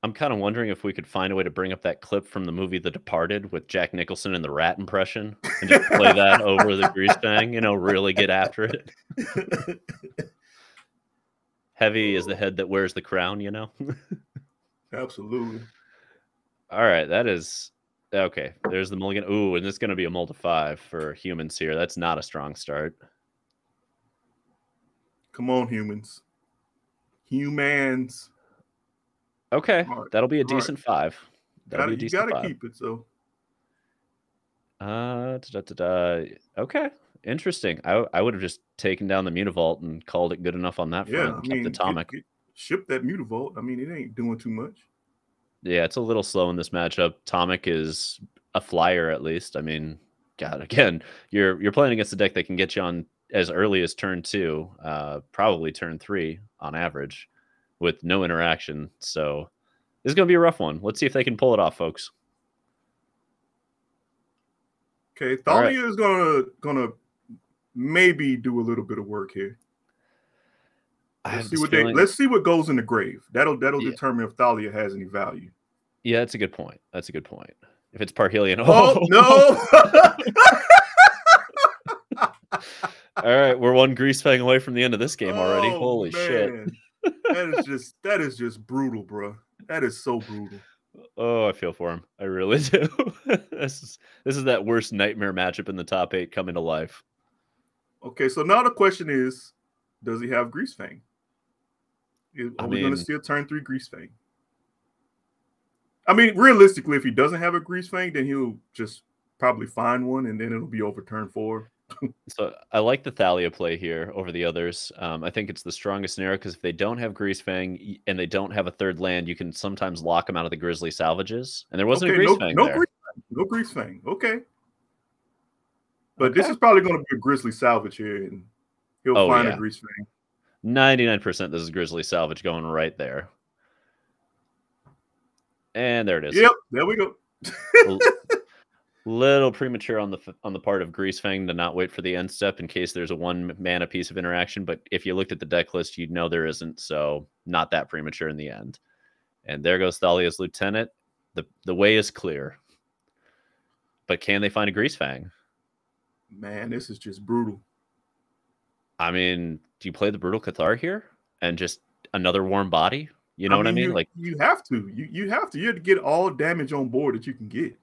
I'm kind of wondering if we could find a way to bring up that clip from the movie The Departed with Jack Nicholson and the rat impression and just play that over the grease fang, you know, really get after it. Heavy is the head that wears the crown, you know? Absolutely. All right, that is... Okay, there's the mulligan. Ooh, and this is going to be a multi 5 for humans here. That's not a strong start. Come on, humans. Humans. Okay, that'll be a decent 5. That'll be a decent 5. You got to keep it, so. Okay, interesting. I would have just taken down the Mutavault and called it good enough on that front. Yeah, I mean, kept the Atomic. Ship that Mutavault. I mean, it ain't doing too much. Yeah, it's a little slow in this matchup. Atomic is a flyer, at least. I mean, God, again, you're playing against a deck that can get you on as early as turn 2, probably turn 3 on average, with no interaction. So this is going to be a rough one. Let's see if they can pull it off, folks. Okay, Thalia is gonna maybe do a little bit of work here. Let's see what goes in the grave. That'll determine if Thalia has any value. Yeah, that's a good point. That's a good point. If it's Parhelion, no. All right, we're one grease fang away from the end of this game already. Holy shit! that is just brutal, bro. That is so brutal. Oh, I feel for him. I really do. This is that worst nightmare matchup in the top 8 coming to life. Okay, so now the question is, does he have Grease Fang? Are we going to see a turn 3 Grease Fang? I mean, realistically, if he doesn't have a Grease Fang, then he'll just probably find one, and then it'll be over turn 4. So I like the Thalia play here over the others. I think it's the strongest scenario because if they don't have Grease Fang and they don't have a third land, you can sometimes lock them out of the Grizzly salvages. And there wasn't a Grease Fang there. No Grease Fang. Okay. But this is probably going to be a Grizzly salvage here, and he'll find a Grease Fang. 99% this is Grizzly salvage going right there. And there it is. Yep, there we go. Little premature on the part of Grease Fang to not wait for the end step in case there's a 1 mana piece of interaction. But if you looked at the deck list, you'd know there isn't. So not that premature in the end. And there goes Thalia's Lieutenant. The way is clear. But can they find a Grease Fang? Man, this is just brutal. I mean, do you play the Brutal Cathar here and just another warm body? You know what I mean? Like you have to. You have to. You have to get all damage on board that you can get.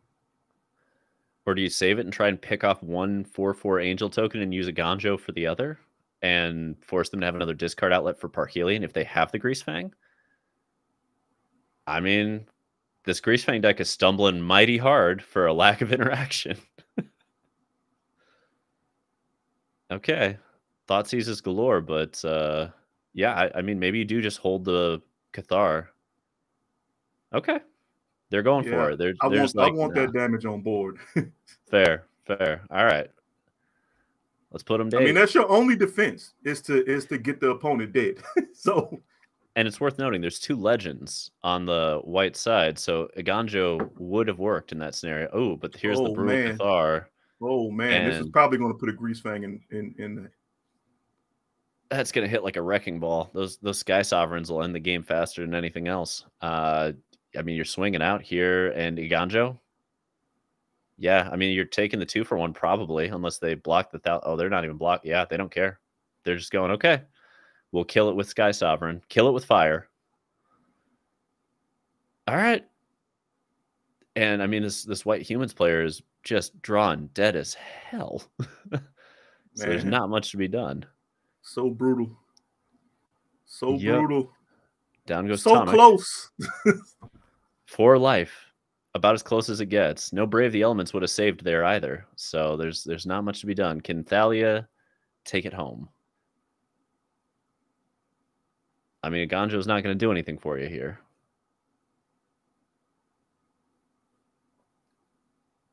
Or do you save it and try and pick off 1 4/4 Angel token and use a Ganjo for the other and force them to have another discard outlet for Parhelion if they have the Grease Fang? I mean, this Grease Fang deck is stumbling mighty hard for a lack of interaction. Okay. Thoughtseize galore, but yeah, I mean, maybe you do just hold the Cathar. Okay. They're going for it. I want that damage on board. Fair. All right. Let's put them down. I mean, that's your only defense is to get the opponent dead. So, and it's worth noting there's 2 legends on the white side, so a Ganjo would have worked in that scenario. Oh, but here's the Brutal Cathar. Oh man, this is probably going to put a Grease Fang in that's going to hit like a wrecking ball. Those Sky Sovereigns will end the game faster than anything else. I mean, you're swinging out here and Iganjo. Yeah, I mean, you're taking the 2 for 1 probably, unless they block the... Oh, they're not even blocked. Yeah, they don't care. They're just going, okay, we'll kill it with Sky Sovereign. Kill it with fire. All right. And, I mean, this White Humans player is just drawn dead as hell. So there's not much to be done. So brutal. So brutal. Down goes so Atomic. Close. 4 life. About as close as it gets. No Brave the Elements would have saved there either. So there's not much to be done. Can Thalia take it home? I mean, Ganjo's not going to do anything for you here.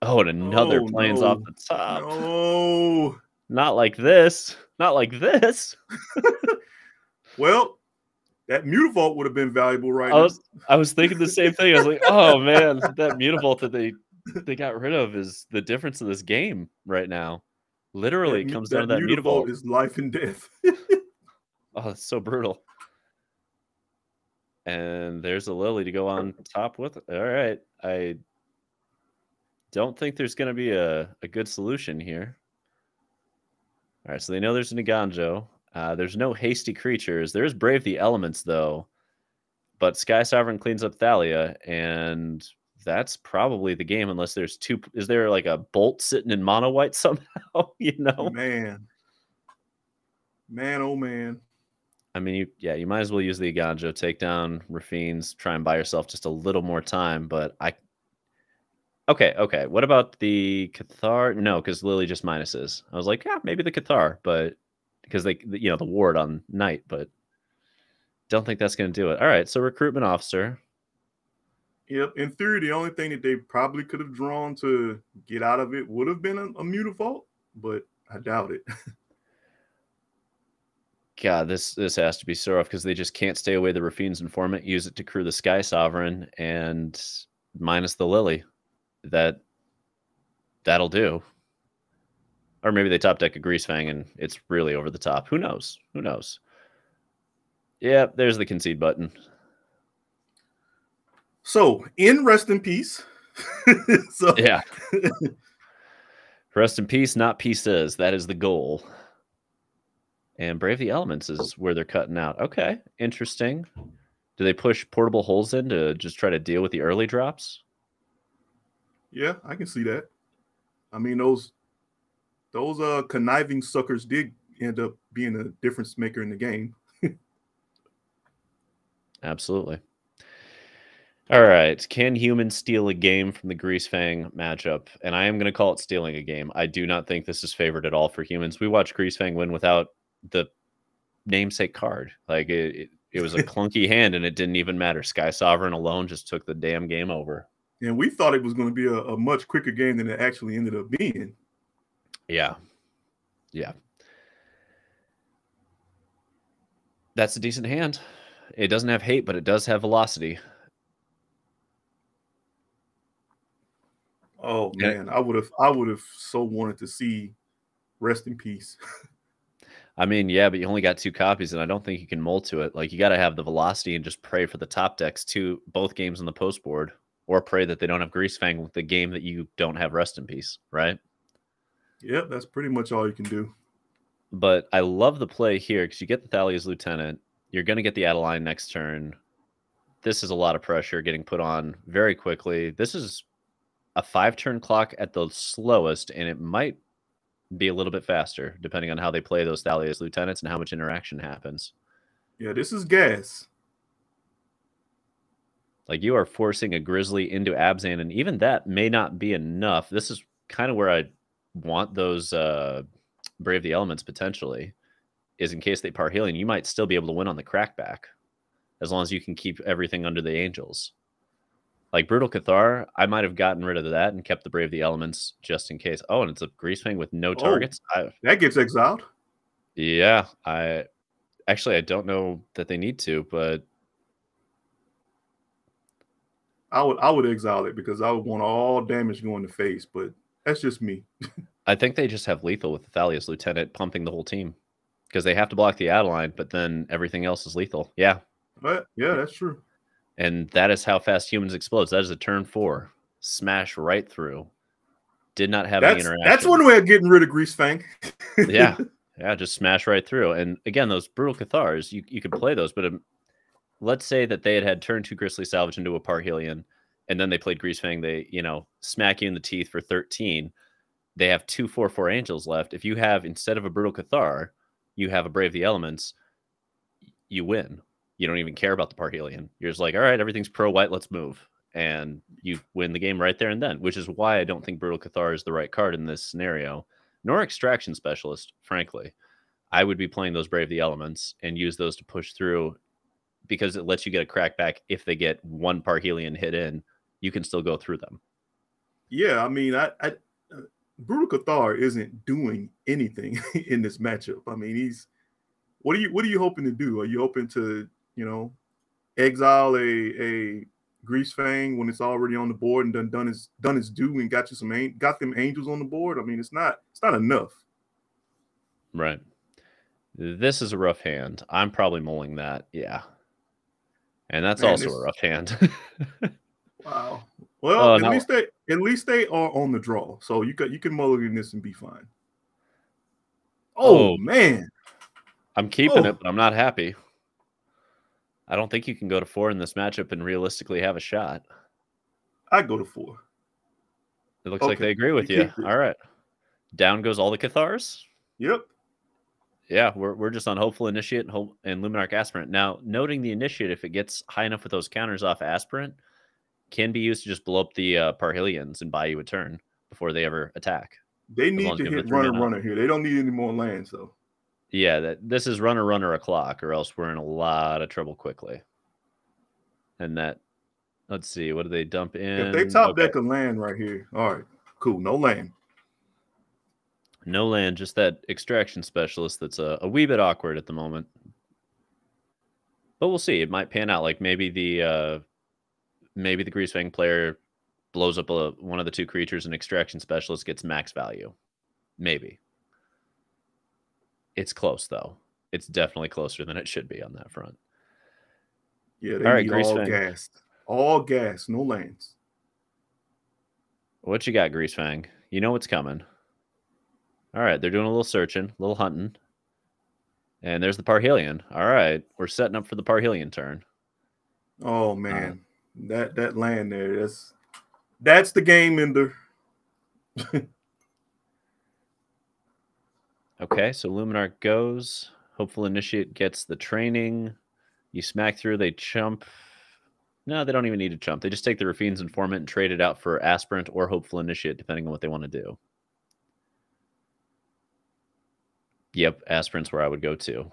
Oh, and another planes off the top. No. Not like this. Not like this. Well, that Mutavault would have been valuable now. I was thinking the same thing. I was like, oh man, that Mutavault that they got rid of is the difference of this game right now. Literally, it comes down to that Mutavault. Is life and death. Oh, it's so brutal. And there's a Lily to go on top with it. All right. I don't think there's going to be a good solution here. All right, so they know there's an Iganjo. There's no hasty creatures. There's Brave the Elements, though. But Sky Sovereign cleans up Thalia, and that's probably the game unless there's two. Is there like a Bolt sitting in mono white somehow? You know? Man, oh man. I mean, you might as well use the Iganjo, take down Rafines, try and buy yourself just a little more time. But okay. What about the Cathar? No, because Lily just minuses. I was like, yeah, maybe the Cathar, but because the ward on Knight, but don't think that's going to do it. All right, so recruitment officer. Yep. In theory, the only thing that they probably could have drawn to get out of it would have been a Mutavault, but I doubt it. God, this has to be so rough because they just can't stay away the Rafine's Informant, use it to crew the Sky Sovereign, and minus the Lily. That'll do. Or maybe they top deck a Greasefang and it's really over the top. Who knows? Who knows? Yeah, there's the concede button. So, rest in peace. Yeah. Rest in peace, not pieces. That is the goal. And Brave the Elements is where they're cutting out. Okay, interesting. Do they push portable holes in to just try to deal with the early drops? Yeah, I can see that. I mean, those conniving suckers did end up being a difference maker in the game. Absolutely. All right. Can humans steal a game from the Greasefang matchup? And I am going to call it stealing a game. I do not think this is favored at all for humans. We watched Greasefang win without the namesake card. Like it was a clunky hand and it didn't even matter. Sky Sovereign alone just took the damn game over. And we thought it was going to be a much quicker game than it actually ended up being. Yeah. Yeah. That's a decent hand. It doesn't have hate, but it does have velocity. Oh man, I would have so wanted to see rest in peace. I mean, yeah, but you only got 2 copies, and I don't think you can mold to it. Like, you got to have the velocity and just pray for the top decks to both games on the post board, or pray that they don't have Greasefang with the game that you don't have rest in peace, right? Yep, that's pretty much all you can do. But I love the play here because you get the Thalia's Lieutenant. You're going to get the Adeline next turn. This is a lot of pressure getting put on very quickly. This is a 5-turn clock at the slowest, and it might be a little bit faster depending on how they play those Thalia's Lieutenants and how much interaction happens. Yeah, this is gas. Like, you are forcing a Grizzly into Abzan, and even that may not be enough. This is kind of where I want those Brave the Elements potentially, is in case they Parhelion, you might still be able to win on the crackback as long as you can keep everything under the Angels. Like Brutal Cathar, I might have gotten rid of that and kept the Brave the Elements just in case. Oh, and it's a Greasefang with no targets. That gets exiled. Yeah, I don't know that they need to, but I would exile it because I would want all damage going to face, but that's just me. I think they just have lethal with the Thalia's Lieutenant pumping the whole team because they have to block the Adeline, but then everything else is lethal. Yeah. But yeah, that's true. And that is how fast humans explodes. That is a turn 4. Smash right through. Did not have any interaction. That's one way of getting rid of Greasefang. Yeah. Yeah, just smash right through. And again, those Brutal Cathars, you could play those, but let's say that they had turn 2 Grizzly Salvage into a Parhelion, and then they played Greasefang. They, smack you in the teeth for 13. They have 2 4/4 Angels left. If you have, instead of a Brutal Cathar, you have a Brave the Elements, you win. You don't even care about the Parhelion. You're just like, all right, everything's pro-white, let's move. And you win the game right there and then, which is why I don't think Brutal Cathar is the right card in this scenario, nor Extraction Specialist, frankly. I would be playing those Brave the Elements and use those to push through because it lets you get a crackback. If they get one Parhelion hit in, you can still go through them. Yeah, I mean, Brutal Cathar isn't doing anything in this matchup. I mean, what are you hoping to do? Are you hoping to, exile a Greasefang when it's already on the board and done its due and got them Angels on the board? I mean, it's not enough. Right. This is a rough hand. I'm probably mulling that. Yeah. And that's Man, also a rough hand. Wow. Well, Oh, at least they are on the draw, so you can mulligan this and be fine. Oh, oh man, I'm keeping it, but I'm not happy. I don't think you can go to 4 in this matchup and realistically have a shot. I go to 4. It looks like they agree with you. All right. Down goes all the Cathars. Yep. Yeah, we're just on Hopeful Initiate and Luminarch Aspirant. Now, noting the Initiate, if it gets high enough with those counters off Aspirant, can be used to just blow up the Parhelions and buy you a turn before they ever attack. They need to hit runner here. They don't need any more lands, though. Yeah, this is runner a clock, or else we're in a lot of trouble quickly. And that, let's see, what do they dump in? If they top deck a land right here, all right, cool, no land. No land, just that Extraction Specialist that's a wee bit awkward at the moment. But we'll see. It might pan out. Like maybe the Greasefang player blows up one of the 2 creatures and Extraction Specialist gets max value. Maybe. It's close, though. It's definitely closer than it should be on that front. Yeah, they need all gas. All gas, no lands. What you got, Greasefang? You know what's coming. All right, they're doing a little searching, a little hunting. And there's the Parhelion. All right, we're setting up for the Parhelion turn. Oh, man. That land there, that's the game ender. Okay, so Luminarch goes. Hopeful Initiate gets the training. You smack through, they chump. No, they don't even need to chump. They just take the Rafine's Informant and trade it out for Aspirant or Hopeful Initiate, depending on what they want to do. Yep, Aspirant's where I would go to.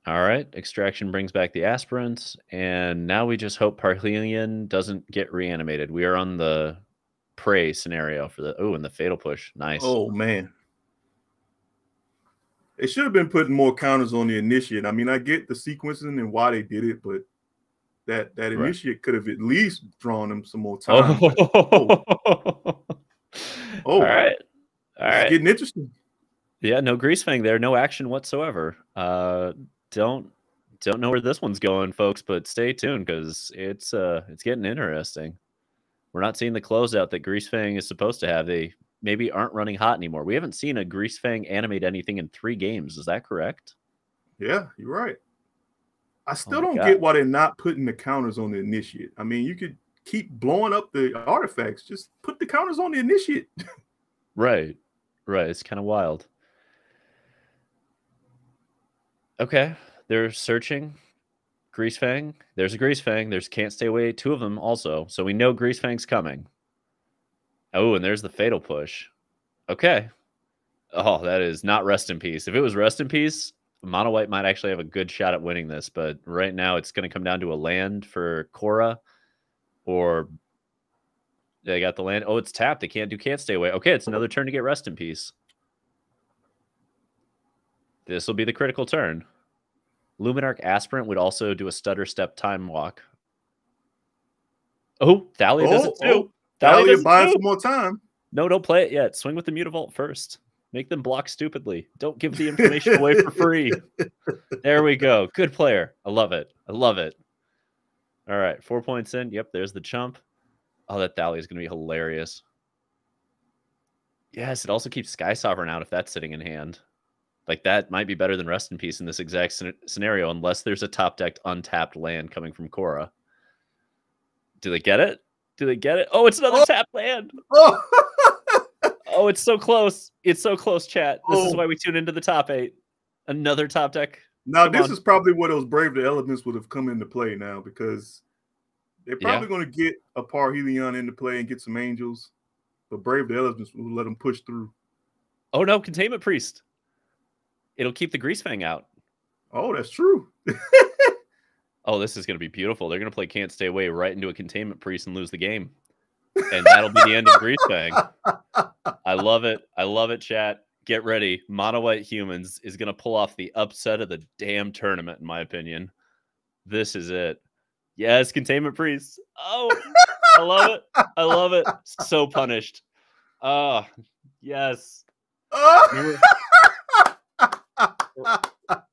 All right, Extraction brings back the Aspirant, and now we just hope Parhelion doesn't get reanimated. We are on the prey scenario for the and the Fatal Push. Nice. Oh, man. They should have been putting more counters on the Initiate. I mean, I get the sequencing and why they did it, but that Initiate could have at least drawn them some more time. All right. It's getting interesting. Yeah, no Greasefang there, no action whatsoever. Don't know where this one's going, folks, but stay tuned because it's getting interesting. We're not seeing the closeout that Greasefang is supposed to have. They maybe aren't running hot anymore. We haven't seen a Greasefang animate anything in 3 games. Is that correct? Yeah, you're right. I still don't get why they're not putting the counters on the Initiate. I mean, you could keep blowing up the artifacts. Just put the counters on the Initiate. Right. It's kind of wild. Okay, they're searching. Greasefang. There's a Greasefang. There's Can't Stay Away. 2 of them also. So we know Greasefang's coming. Oh, and there's the Fatal Push. Okay. Oh, that is not Rest in Peace. If it was Rest in Peace, Mono White might actually have a good shot at winning this. But right now, it's going to come down to a land for Korra. Or they got the land. Oh, it's tapped. They Can't Stay Away. Okay, it's another turn to get Rest in Peace. This will be the critical turn. Luminarch Aspirant would also do a Stutter Step Time Walk. Oh, Thalia does it too. Thalia buying some more time. No, don't play it yet. Swing with the Mutavault first. Make them block stupidly. Don't give the information away for free. There we go. Good player. I love it. All right, 4 points in. Yep, there's the chump. Oh, that Thalia is going to be hilarious. Yes, it also keeps Sky Sovereign out if that's sitting in hand. Like, that might be better than Rest in Peace in this exact scenario, unless there's a top-decked, untapped land coming from Korra. Do they get it? Oh, it's another tapped land. Oh, it's so close. It's so close, chat. This is why we tune into the top 8. Another top deck. Now, this is probably where those Brave the Elements would have come into play now, because they're probably going to get a Parhelion into play and get some Angels, but Brave the Elements will let them push through. Oh, no, Containment Priest. It'll keep the Greasefang out. Oh, that's true. Oh, this is going to be beautiful. They're going to play Can't Stay Away right into a Containment Priest and lose the game. And that'll be the end of Greasefang. I love it, chat. Get ready. Mono White Humans is going to pull off the upset of the damn tournament, in my opinion. This is it. Yes, Containment Priest. Oh, I love it. So punished. Oh, yes.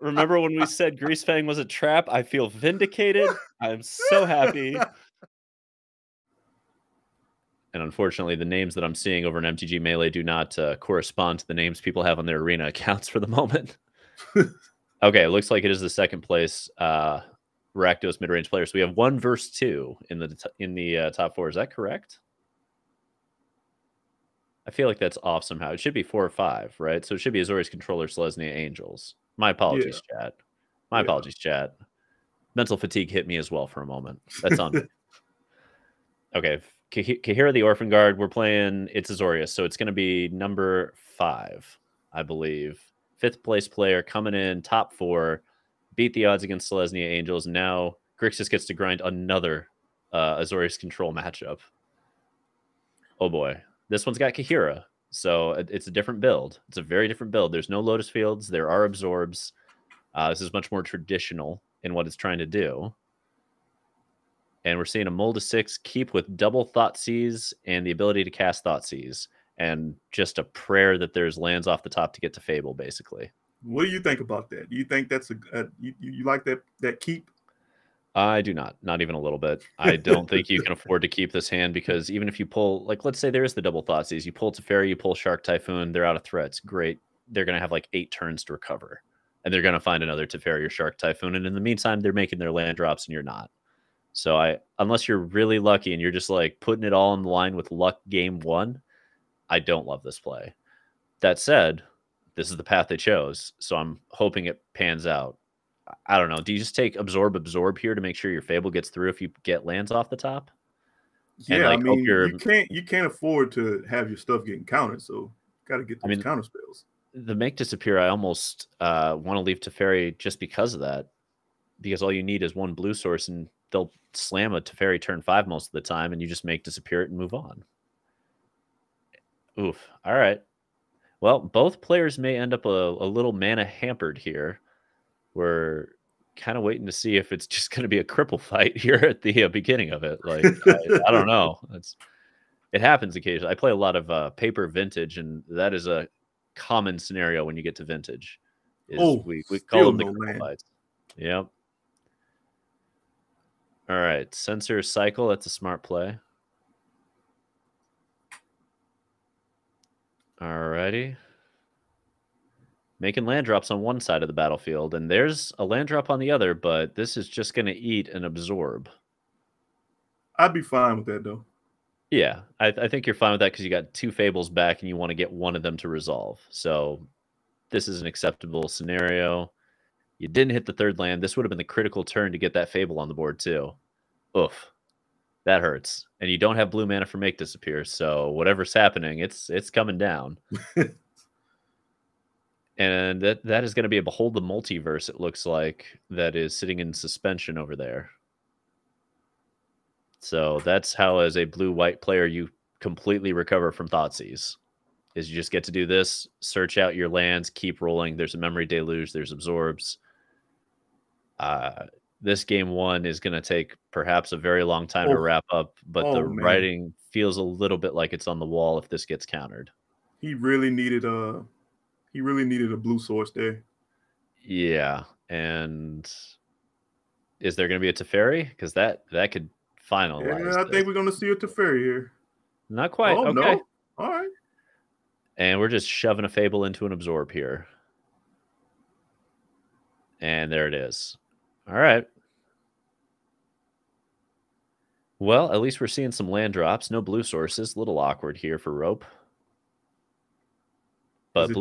Remember when we said Greasefang was a trap? I feel vindicated. I'm so happy. And unfortunately, the names that I'm seeing over in MTG Melee do not correspond to the names people have on their arena accounts for the moment. Okay, it looks like it is the second place Rakdos mid-range player. So we have 1 versus 2 in the top 4. Is that correct? I feel like that's off somehow. It should be 4 or 5, right? So it should be Azorius Controller, Selesnya, Angels. My apologies, chat. My apologies, chat. Mental fatigue hit me as well for a moment. That's on me. Okay, Kahira the Orphan Guard, we're playing, it's Azorius, so it's going to be number 5, I believe. 5th place player coming in, top 4, beat the odds against Selesnya Angels. Now Grixis gets to grind another Azorius control matchup. Oh boy. This one's got Kahira, so it's a different build. It's a very different build. There's no Lotus Fields. There are Absorbs. This is much more traditional in what it's trying to do. And we're seeing a Mold of 6 keep with double Thoughtseize and the ability to cast Thoughtseize. And just a prayer that there's lands off the top to get to Fable, basically. What do you think about that? Do you think that's you like that keep? I do not even a little bit. I don't think you can afford to keep this hand, because even if you pull, like, let's say there is the double Thoughtseize, you pull Teferi, you pull Shark Typhoon, they're out of threats. Great. They're going to have like 8 turns to recover. And they're going to find another Teferi or Shark Typhoon. And in the meantime, they're making their land drops and you're not. So unless you're really lucky and you're just like putting it all on the line with luck game 1, I don't love this play. That said, this is the path they chose, so I'm hoping it pans out. I don't know. Do you just take absorb here to make sure your Fable gets through if you get lands off the top? Yeah, and, like, I mean, you can't afford to have your stuff getting countered, so got to get those counter spells. The Make Disappear, I almost want to leave Teferi just because of that, because all you need is 1 blue source, and they'll slam a Teferi turn 5 most of the time, and you just make Disappear it and move on. Oof. All right. Well, both players may end up a little mana hampered here. We're kind of waiting to see if it's just going to be a cripple fight here at the beginning of it. Like, I don't know. It happens occasionally. I play a lot of paper Vintage, and that is a common scenario when you get to Vintage. We call them the cripple fights. Yep. All right. Censor Cycle. That's a smart play. Alrighty. Making land drops on one side of the battlefield, and there's a land drop on the other, but this is just going to eat and absorb. I'd be fine with that, though. Yeah, I think you're fine with that because you got 2 Fables back, and you want to get one of them to resolve. So this is an acceptable scenario. You didn't hit the 3rd land. This would have been the critical turn to get that Fable on the board, too. Oof. That hurts. And you don't have blue mana for Make Disappear, so whatever's happening, it's coming down. And that is going to be a Behold the Multiverse, it looks like, that is sitting in suspension over there. So that's how, as a blue-white player, you completely recover from Thoughtseize. Is you just get to do this, search out your lands, keep rolling. There's a Memory Deluge, there's Absorbs. This game 1 is going to take perhaps a very long time to wrap up, but the writing feels a little bit like it's on the wall if this gets countered. He really needed a blue source there. Yeah, and is there going to be a Teferi? Because that could finalize. Yeah, I think we're going to see a Teferi here. Not quite. Oh, okay. No. All right. And we're just shoving a Fable into an Absorb here. And there it is. All right. Well, at least we're seeing some land drops. No blue sources. A little awkward here for Rope. But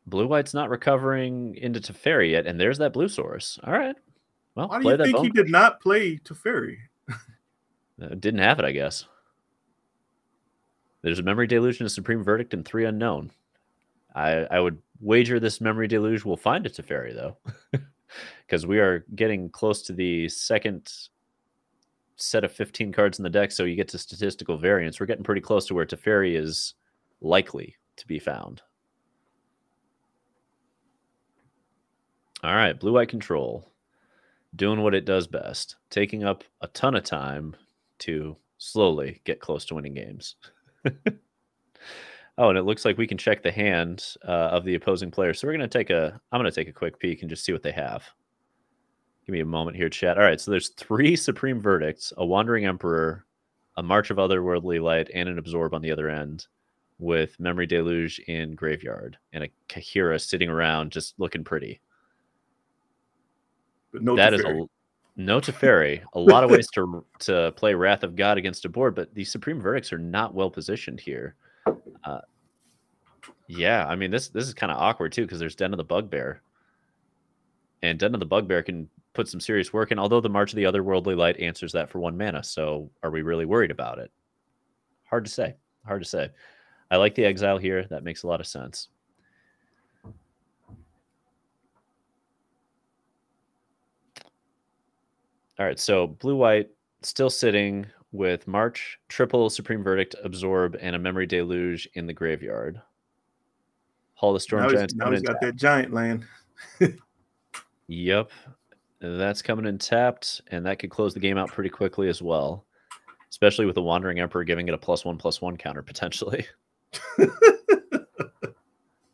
blue-white's not recovering into Teferi yet, and there's that blue source. All right. Well, why do you think he did not play Teferi? Didn't have it, I guess. There's a Memory Deluge and a Supreme Verdict and 3 unknown. I would wager this Memory Deluge will find a Teferi, though. Because we are getting close to the second set of 15 cards in the deck, so you get to statistical variance. We're getting pretty close to where Teferi is likely to be found. All right, blue-white control. Doing what it does best. Taking up a ton of time to slowly get close to winning games. Oh, and it looks like we can check the hand of the opposing player. So we're going to take I'm going to take a quick peek and just see what they have. Give me a moment here, chat. All right, so there's 3 Supreme Verdicts, a Wandering Emperor, a March of Otherworldly Light, and an Absorb on the other end, with Memory Deluge in Graveyard, and a Kahira sitting around just looking pretty. But no that Teferi. No Teferi. A lot of ways to play Wrath of God against a board, but these Supreme Verdicts are not well positioned here. Yeah, I mean, this is kind of awkward, too, because there's Den of the Bugbear. And Den of the Bugbear can put some serious work in, although the March of the Otherworldly Light answers that for 1 mana. So are we really worried about it? Hard to say. Hard to say. I like the Exile here. That makes a lot of sense. All right, so blue-white still sitting with March, triple Supreme Verdict, Absorb, and a Memory Deluge in the graveyard. Hall of the Storm Giants. Now he's got that giant land. Yep. That's coming in tapped, and that could close the game out pretty quickly as well. Especially with the Wandering Emperor giving it a +1/+1 counter, potentially.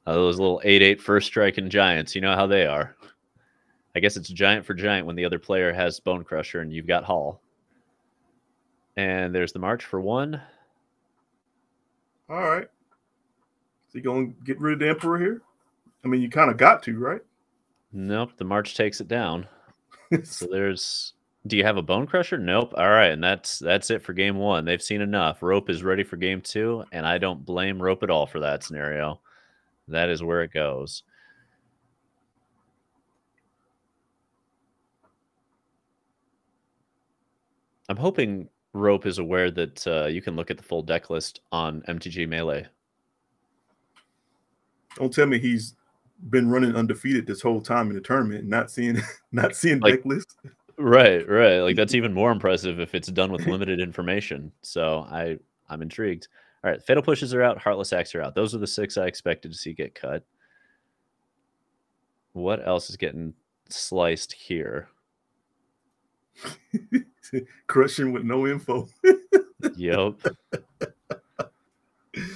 Those little 8/8 first striking giants, you know how they are. I guess it's giant for giant when the other player has Bone Crusher and you've got Hall. And there's the March for 1. All right. Is he going to get rid of the Emperor here? I mean, you kind of got to, right? Nope, the March takes it down. So there's... Do you have a Bone Crusher? Nope. All right, and that's it for game 1. They've seen enough. Rope is ready for game 2, and I don't blame Rope at all for that scenario. That is where it goes. I'm hoping Rope is aware that you can look at the full deck list on MTG Melee. Don't tell me he's been running undefeated this whole time in the tournament and not seeing like, deck list. Right. Like, that's even more impressive if it's done with limited information. So I'm intrigued. All right, Fatal Pushes are out, Heartless Acts are out. Those are the 6 I expected to see get cut. What else is getting sliced here? Crushing with no info. Yep.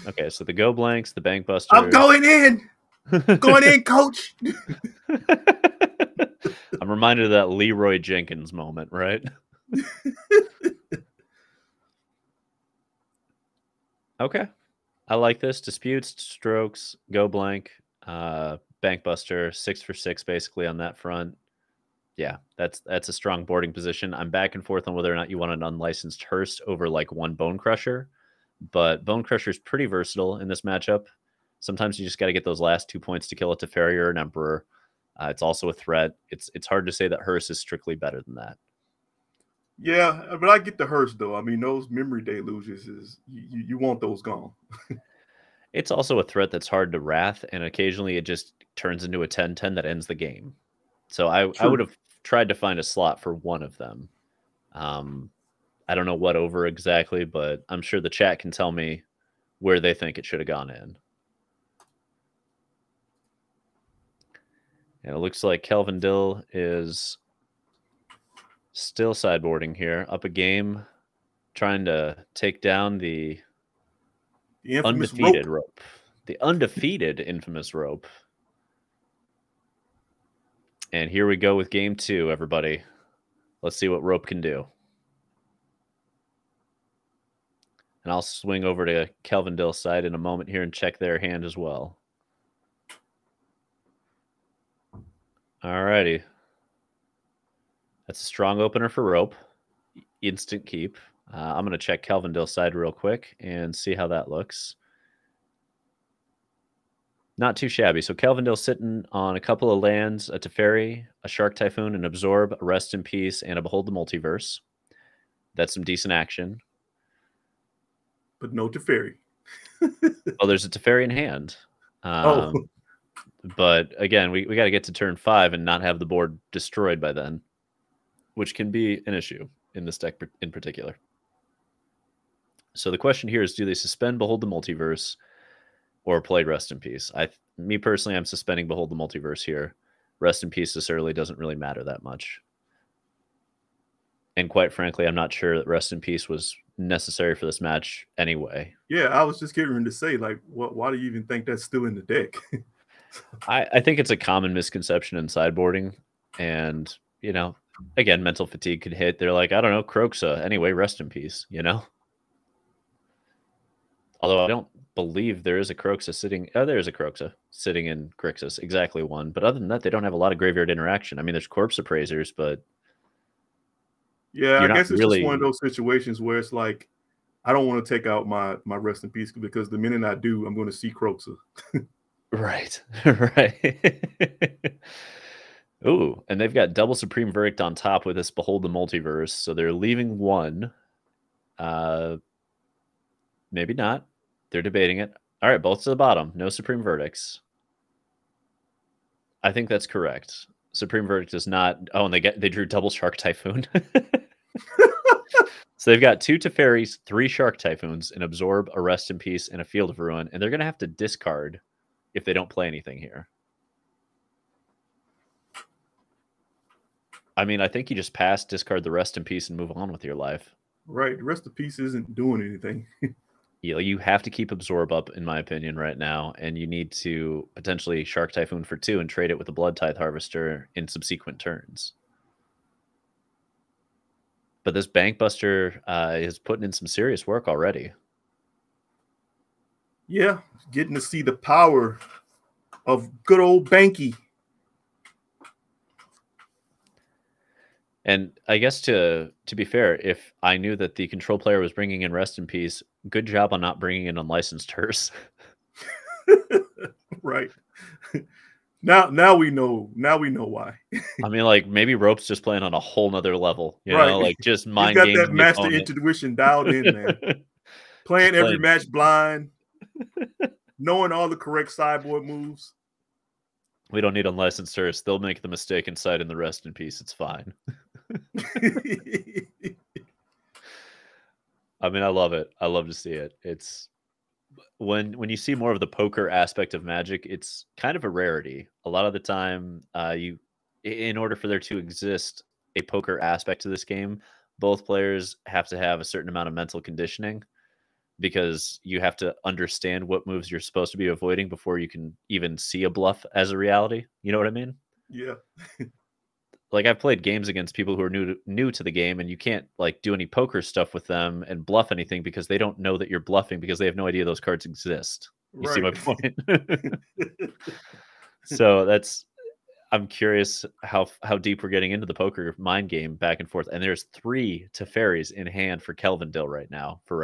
Okay, so the Go Blanks, the Bank Buster. I'm going in. Going in, coach. I'm reminded of that Leroy Jenkins moment, right? Okay. I like this. Disputes, Strokes, Go Blank, Bank Buster, 6 for 6 basically on that front. Yeah, that's a strong boarding position. I'm back and forth on whether or not you want an unlicensed Hearst over like 1 Bone Crusher, but Bone Crusher is pretty versatile in this matchup. Sometimes you just got to get those last 2 points to kill a Teferi or an Emperor. It's also a threat. It's hard to say that Hearst is strictly better than that. Yeah, but I get the Hearst though. I mean, those Memory Deluges is you want those gone. It's also a threat that's hard to Wrath, and occasionally it just turns into a 10/10 that ends the game. So I would have tried to find a slot for one of them. I don't know what over exactly, but I'm sure the chat can tell me where they think it should have gone in. And it looks like Kelvin Dill is still sideboarding here, up a game, trying to take down the undefeated rope. The undefeated infamous Rope. And here we go with game 2, everybody. Let's see what Rope can do. And I'll swing over to Kelvin Dill's side in a moment here and check their hand as well. Alrighty. That's a strong opener for Rope. Instant keep. I'm going to check Kelvin Dill's side real quick and see how that looks. Not too shabby. So Kelvin Dill sitting on a couple of lands, a Teferi, a Shark Typhoon, an Absorb, a Rest in Peace, and a Behold the Multiverse. That's some decent action. But no Teferi. Well, there's a Teferi in hand. But again, we got to get to turn 5 and not have the board destroyed by then, which can be an issue in this deck in particular. So the question here is, do they suspend Behold the Multiverse or play Rest in Peace? Me personally, I'm suspending Behold the Multiverse here. Rest in Peace this early doesn't really matter that much. And quite frankly, I'm not sure that Rest in Peace was necessary for this match anyway. Yeah, I was just getting ready to say, like, why do you even think that's still in the deck? I think it's a common misconception in sideboarding, and you know, again, mental fatigue could hit. They're like, I don't know, Croxa. Anyway, rest in peace. You know. Although I don't believe there is a Croxa sitting. Oh, there is a Croxa sitting in Grixis, exactly one. But other than that, they don't have a lot of graveyard interaction. I mean, there's Corpse Appraisers, but Yeah, I you're not guess it's just one of really. those situations where it's like, I don't want to take out my rest in peace, because the minute I do, I'm going to see Croxa. Right, right. Ooh, and they've got double Supreme Verdict on top with this Behold the Multiverse, so they're leaving one. Maybe not. They're debating it. All right, both to the bottom. No Supreme Verdicts. I think that's correct. Supreme Verdict is not. Oh, and they drew double Shark Typhoon. So they've got 2 Teferis, 3 Shark Typhoons, an Absorb, a Rest in Peace, and a Field of Ruin, and they're going to have to discard if they don't play anything here. I mean, I think you just pass, discard the Rest in Peace, and move on with your life. Right, the Rest in Peace isn't doing anything. You have to keep Absorb up, in my opinion, right now, and you need to potentially Shark Typhoon for 2 and trade it with a Blood Tithe Harvester in subsequent turns. But this Bankbuster is putting in some serious work already. Yeah, getting to see the power of good old Banky. And I guess to be fair, if I knew that the control player was bringing in Rest in Peace, good job on not bringing in Unlicensed Hearse. Right. Now we know. Now we know why. I mean, like, maybe Rope's just playing on a whole nother level, you Right. know, like just He's mind got games that master intuition dialed in, man. Playing every match blind, knowing all the correct sideboard moves. We don't need Unlicensed Hearse. They'll make the mistake inside in the Rest in Peace. It's fine. I mean, I love it. I love to see it. It's when you see more of the poker aspect of Magic, it's kind of a rarity. A lot of the time, in order for there to exist a poker aspect to this game, both players have to have a certain amount of mental conditioning, because you have to understand what moves you're supposed to be avoiding before you can even see a bluff as a reality. You know what I mean? Yeah. Like, I've played games against people who are new to the game, and you can't like do any poker stuff with them and bluff anything because they don't know that you're bluffing, because they have no idea those cards exist. You see my point? So I'm curious how deep we're getting into the poker mind game back and forth. And there's 3 Teferis in hand for Kelvindale right now, for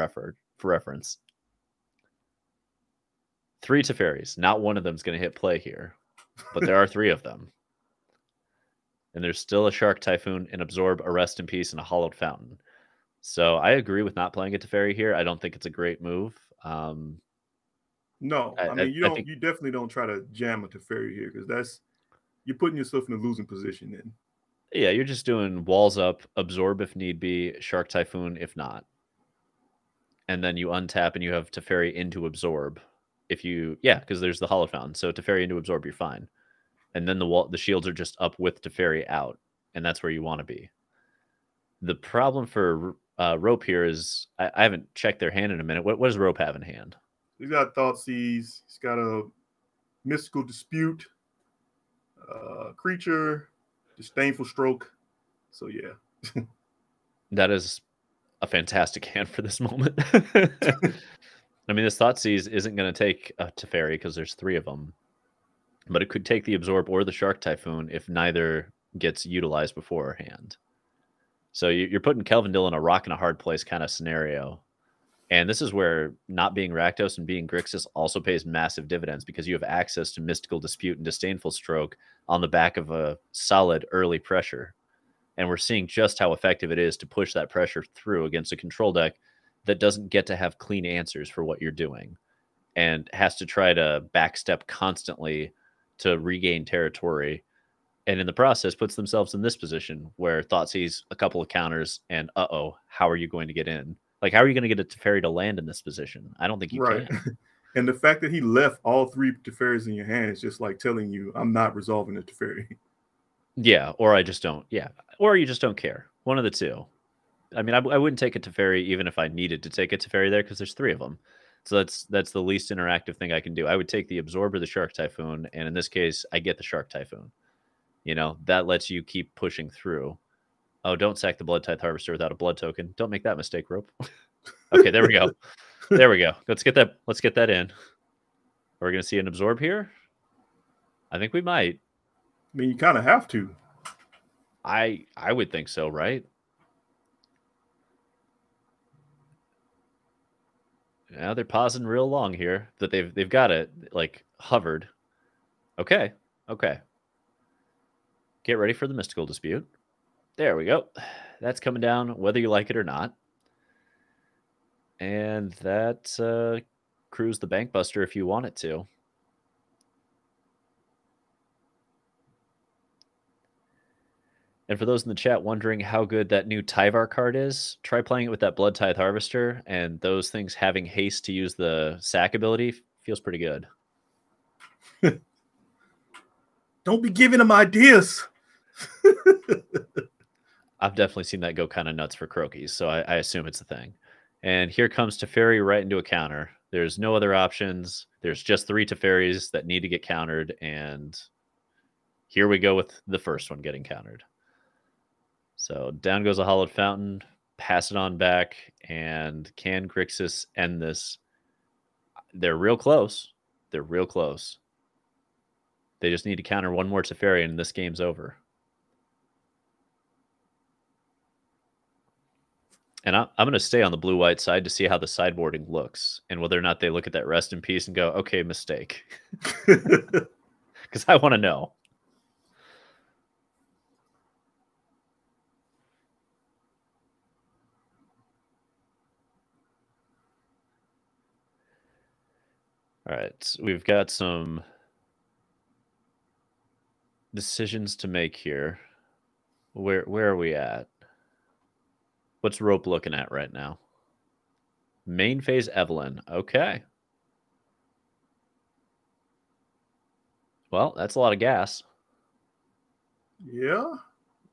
reference. 3 Teferis. Not one of them is going to hit play here, but there are 3 of them. And there's still a Shark Typhoon, an Absorb, a Rest in Peace, and a Hollowed Fountain. So I agree with not playing a Teferi here. I don't think it's a great move. No, I mean, you definitely don't try to jam a Teferi here, because you're putting yourself in a losing position then. Yeah, you're just doing walls up, Absorb if need be, Shark Typhoon if not. And then you untap and you have Teferi into Absorb. Because there's the Hollow Fountain. So Teferi into Absorb, you're fine. And then the shields are just up with Teferi out, and that's where you want to be. The problem for Rope here is I haven't checked their hand in a minute. What does Rope have in hand? He's got Thoughtseize. He's got a Mystical Dispute, Creature, Disdainful Stroke. So yeah, that is a fantastic hand for this moment. I mean, this Thoughtseize isn't going to take a Teferi because there's 3 of them. But it could take the Absorb or the Shark Typhoon if neither gets utilized beforehand. So you're putting Kelvindale in a rock and a hard place kind of scenario. And this is where not being Rakdos and being Grixis also pays massive dividends, because you have access to Mystical Dispute and Disdainful Stroke on the back of a solid early pressure. And we're seeing just how effective it is to push that pressure through against a control deck that doesn't get to have clean answers for what you're doing and has to try to backstep constantly to regain territory, and in the process puts themselves in this position where Thoughtseize a couple of counters and how are you going to get in? Like, how are you going to get a Teferi to land in this position? I don't think you can. And the fact that he left all 3 Teferis in your hand is just like telling you, I'm not resolving the Teferi. Yeah, or I just don't. Yeah, or you just don't care. One of the two. I mean, I wouldn't take it to Teferi even if I needed to take it to Teferi there because there's 3 of them. So that's the least interactive thing I can do. I would take the Absorb or the Shark Typhoon, and in this case, I get the Shark Typhoon. You know, that lets you keep pushing through. Oh, don't sack the Blood Tithe Harvester without a blood token. Don't make that mistake, Rope. Okay, there we go. There we go. Let's get that in. Are we going to see an Absorb here? I think we might. I mean, you kind of have to. I would think so, right? Now they're pausing real long here, but they've got it like hovered. Okay. Get ready for the Mystical Dispute. There we go. That's coming down whether you like it or not. And that crews the Bankbuster if you want it to. And for those in the chat wondering how good that new Tyvar card is, try playing it with that Blood Tithe Harvester, and those things having haste to use the sack ability feels pretty good. Don't be giving them ideas. I've definitely seen that go kind of nuts for Croakies, so I assume it's a thing. And here comes Teferi right into a counter. There's no other options. There's just 3 Teferis that need to get countered, and here we go with the first one getting countered. So down goes a Hollowed Fountain, pass it on back, and can Grixis end this? They're real close. They're real close. They just need to counter one more Teferi, and this game's over. And I'm going to stay on the blue-white side to see how the sideboarding looks and whether or not they look at that Rest in Peace and go, okay, mistake. Because I want to know. All right, we've got some decisions to make here. Where are we at? What's Rope looking at right now? Main phase Evelyn. Okay. Well, that's a lot of gas. Yeah.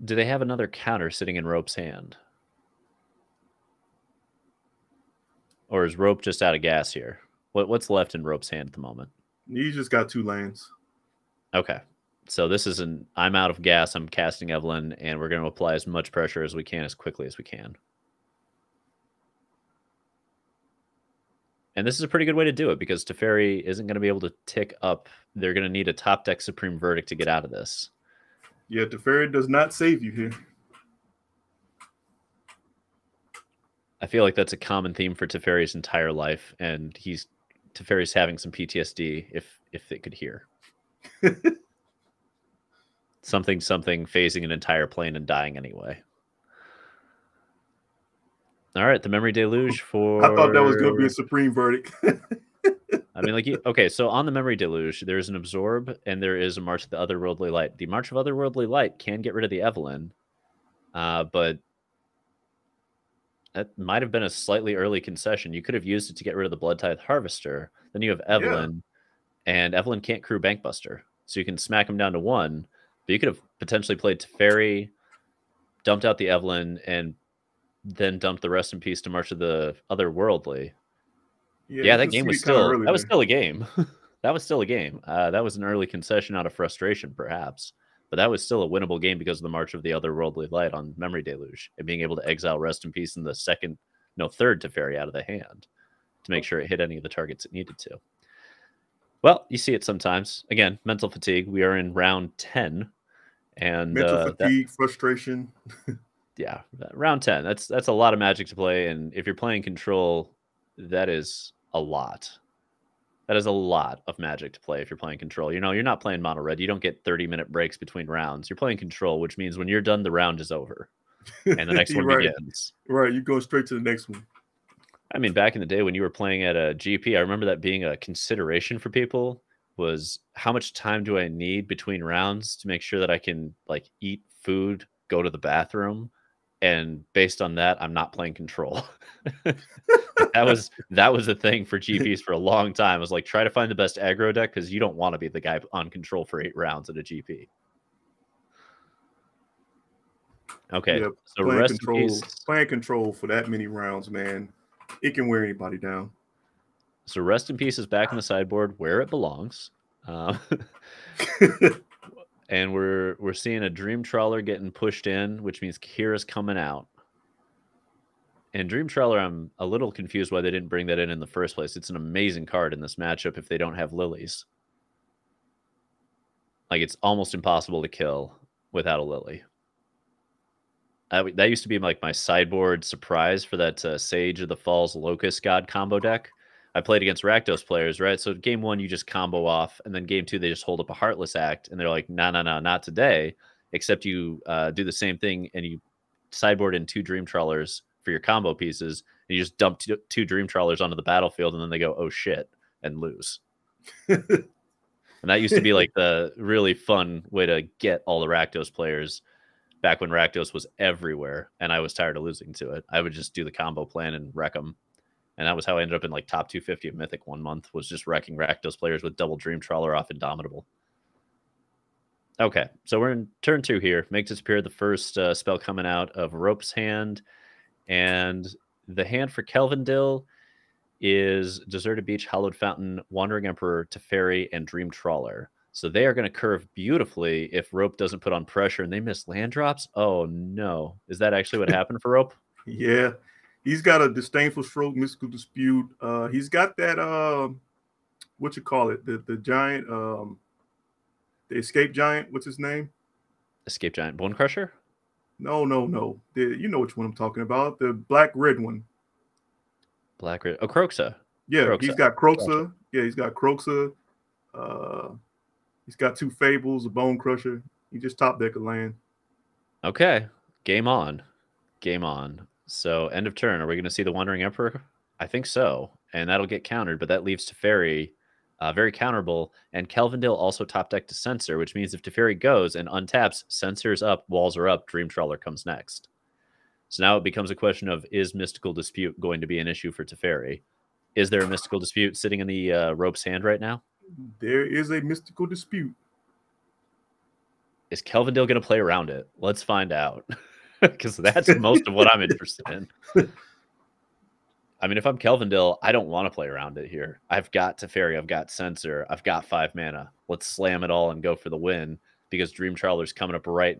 Do they have another counter sitting in Rope's hand? Or is Rope just out of gas here? What's left in Rope's hand at the moment? You just got 2 lands. Okay. So this is I'm out of gas. I'm casting Evelyn, and we're going to apply as much pressure as we can as quickly as we can. And this is a pretty good way to do it because Teferi isn't going to be able to tick up. They're going to need a top deck Supreme Verdict to get out of this. Yeah, Teferi does not save you here. I feel like that's a common theme for Teferi's entire life, and Teferi's having some PTSD if it could hear. something phasing an entire plane and dying anyway. All right, the Memory Deluge for... I thought that was going to be a Supreme Verdict. I mean, like, okay, so on the Memory Deluge, there's an Absorb, and there is a March of the Otherworldly Light. The March of Otherworldly Light can get rid of the Evelyn, but that might have been a slightly early concession. You could have used it to get rid of the Blood Tithe Harvester. Then you have Evelyn, and Evelyn can't crew Bankbuster. So you can smack him down to 1, but you could have potentially played Teferi, dumped out the Evelyn, and then dumped the Rest in Peace to March of the Otherworldly. Yeah, that game was still a game. That was still a game. That was an early concession out of frustration, perhaps. But that was still a winnable game because of the March of the Otherworldly Light on Memory Deluge and being able to exile Rest in Peace in the third Teferi out of the hand to make sure it hit any of the targets it needed to. Well, you see it sometimes. Again, mental fatigue. We are in round 10. And mental fatigue, frustration. Yeah, round 10. That's a lot of Magic to play. And if you're playing Control, that is a lot. That is a lot of Magic to play if you're playing Control. You know, you're not playing Mono Red. You don't get 30-minute breaks between rounds. You're playing Control, which means when you're done, the round is over. And the next one begins. Right, you go straight to the next one. I mean, back in the day when you were playing at a GP, I remember that being a consideration for people was how much time do I need between rounds to make sure that I can, like, eat food, go to the bathroom, and based on that, I'm not playing Control. that was a thing for GPs for a long time. It was like, try to find the best aggro deck because you don't want to be the guy on Control for 8 rounds at a GP. Okay, Yeah, so playing rest in control, peace. playing control for that many rounds, man, it can wear anybody down. So rest in peace is back in the sideboard where it belongs. And we're seeing a Dream Trawler getting pushed in, which means Kira's coming out. And Dream Trawler, I'm a little confused why they didn't bring that in the first place. It's an amazing card in this matchup if they don't have lilies. Like, it's almost impossible to kill without a lily. That used to be like my sideboard surprise for that Sage of the Falls Locust God combo deck. I played against Rakdos players, right? So game 1, you just combo off, and then game 2, they just hold up a Heartless Act, and they're like, no, not today, except you do the same thing, and you sideboard in 2 Dream Trawlers for your combo pieces, and you just dump 2 Dream Trawlers onto the battlefield, and then they go, oh shit, and lose. And that used to be like the really fun way to get all the Rakdos players back when Rakdos was everywhere, and I was tired of losing to it. I would just do the combo plan and wreck them. And that was how I ended up in like top 250 of Mythic one month, was just wrecking Rakdos players with double Dream Trawler off Indomitable. Okay, so we're in turn 2 here. Make disappear the first spell coming out of Rope's hand. And the hand for Kelvindil is Deserted Beach, Hallowed Fountain, Wandering Emperor, Teferi, and Dream Trawler. So they are going to curve beautifully if Rope doesn't put on pressure and they miss land drops. Oh, no. Is that actually what happened for Rope? Yeah. He's got a Disdainful Stroke, Mystical Dispute. He's got that, what you call it, the giant, the Escape Giant. What's his name? Escape Giant. Bone Crusher? No. You know which one I'm talking about. The black-red one. Black-red. Oh, Kroxa. Yeah, Kroxa. he's got Kroxa. Yeah, he's got Kroxa. He's got 2 Fables, a Bone Crusher. He just top deck a land. Okay. Game on. Game on. So end of turn. Are we going to see the Wandering Emperor? I think so. And that'll get countered, but that leaves Teferi very counterable. And Kelvindil also top deck to Censor, which means if Teferi goes and untaps, Censor's up, walls are up, Dream Trawler comes next. So now it becomes a question of, is Mystical Dispute going to be an issue for Teferi? Is there a Mystical Dispute sitting in the Rope's hand right now? There is a Mystical Dispute. Is Kelvindil going to play around it? Let's find out. Because that's most of what I'm interested in. I mean, if I'm Kelvindil, I don't want to play around it here. I've got Teferi, I've got Censor, I've got 5 mana. Let's slam it all and go for the win, because Dream Trawler's coming up right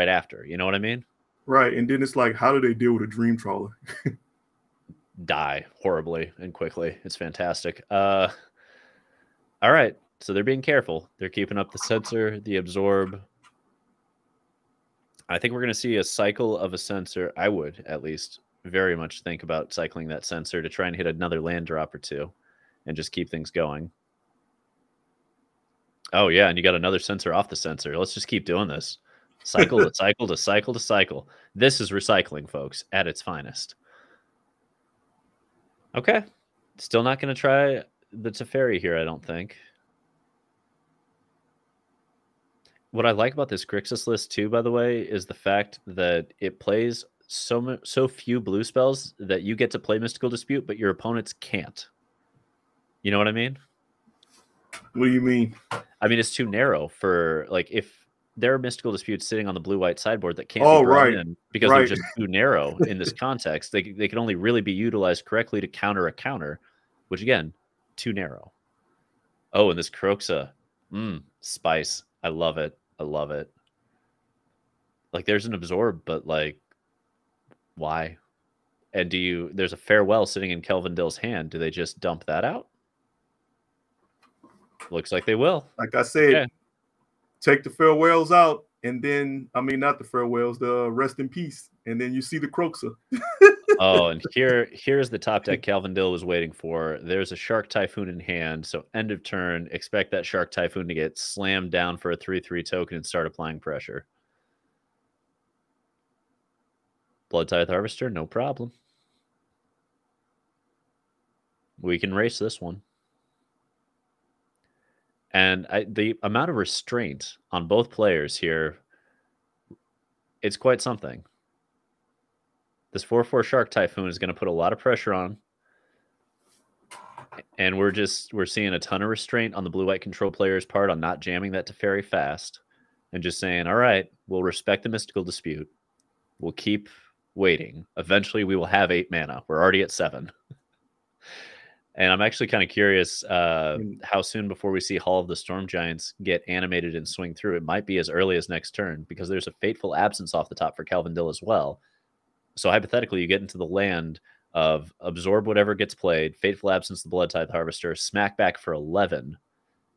after. You know what I mean? Right, and then it's like, how do they deal with a Dream Trawler? Die horribly and quickly. It's fantastic. All right, so they're being careful. They're keeping up the Censor, the Absorb. I think we're going to see a cycle of a Censor. I would, at least, very much think about cycling that Censor to try and hit another land drop or 2 and just keep things going. Oh, yeah, and you got another Censor off the Censor. Let's just keep doing this. Cycle to cycle to cycle to cycle. This is recycling, folks, at its finest. Okay. Still not going to try the Teferi here, I don't think. What I like about this Grixis list, too, by the way, is the fact that it plays so few blue spells that you get to play Mystical Dispute, but your opponents can't. You know what I mean? What do you mean? I mean, it's too narrow for, like, if there are Mystical Disputes sitting on the blue-white sideboard that can't be brought in because they're just too narrow in this context, they can only really be utilized correctly to counter a counter, which, again, too narrow. Oh, and this Kroxa. Spice. I love it. I love it. Like, there's an Absorb, but, like, why? And there's a Farewell sitting in Kelvindil's hand. Do they just dump that out? Looks like they will. Like I said, take the Farewells out, and then, I mean, not the Farewells, the Rest in Peace, and then you see the Kroxa. Oh, and here's the top deck Kelvindil was waiting for. There's a Shark Typhoon in hand, so end of turn, expect that Shark Typhoon to get slammed down for a 3/3 token and start applying pressure. Blood Tithe Harvester, no problem. We can race this one. And the amount of restraint on both players here, it's quite something. This 4/4 Shark Typhoon is going to put a lot of pressure on. And we're seeing a ton of restraint on the blue-white control player's part on not jamming that Teferi fast. And just saying, all right, we'll respect the Mystical Dispute. We'll keep waiting. Eventually, we will have 8 mana. We're already at 7. And I'm actually kind of curious how soon before we see Hall of the Storm Giants get animated and swing through. It might be as early as next turn because there's a Fateful Absence off the top for Kelvindil as well. So hypothetically, you get into the land of absorb whatever gets played, Fateful Absence, the Blood Tithe Harvester, smack back for 11,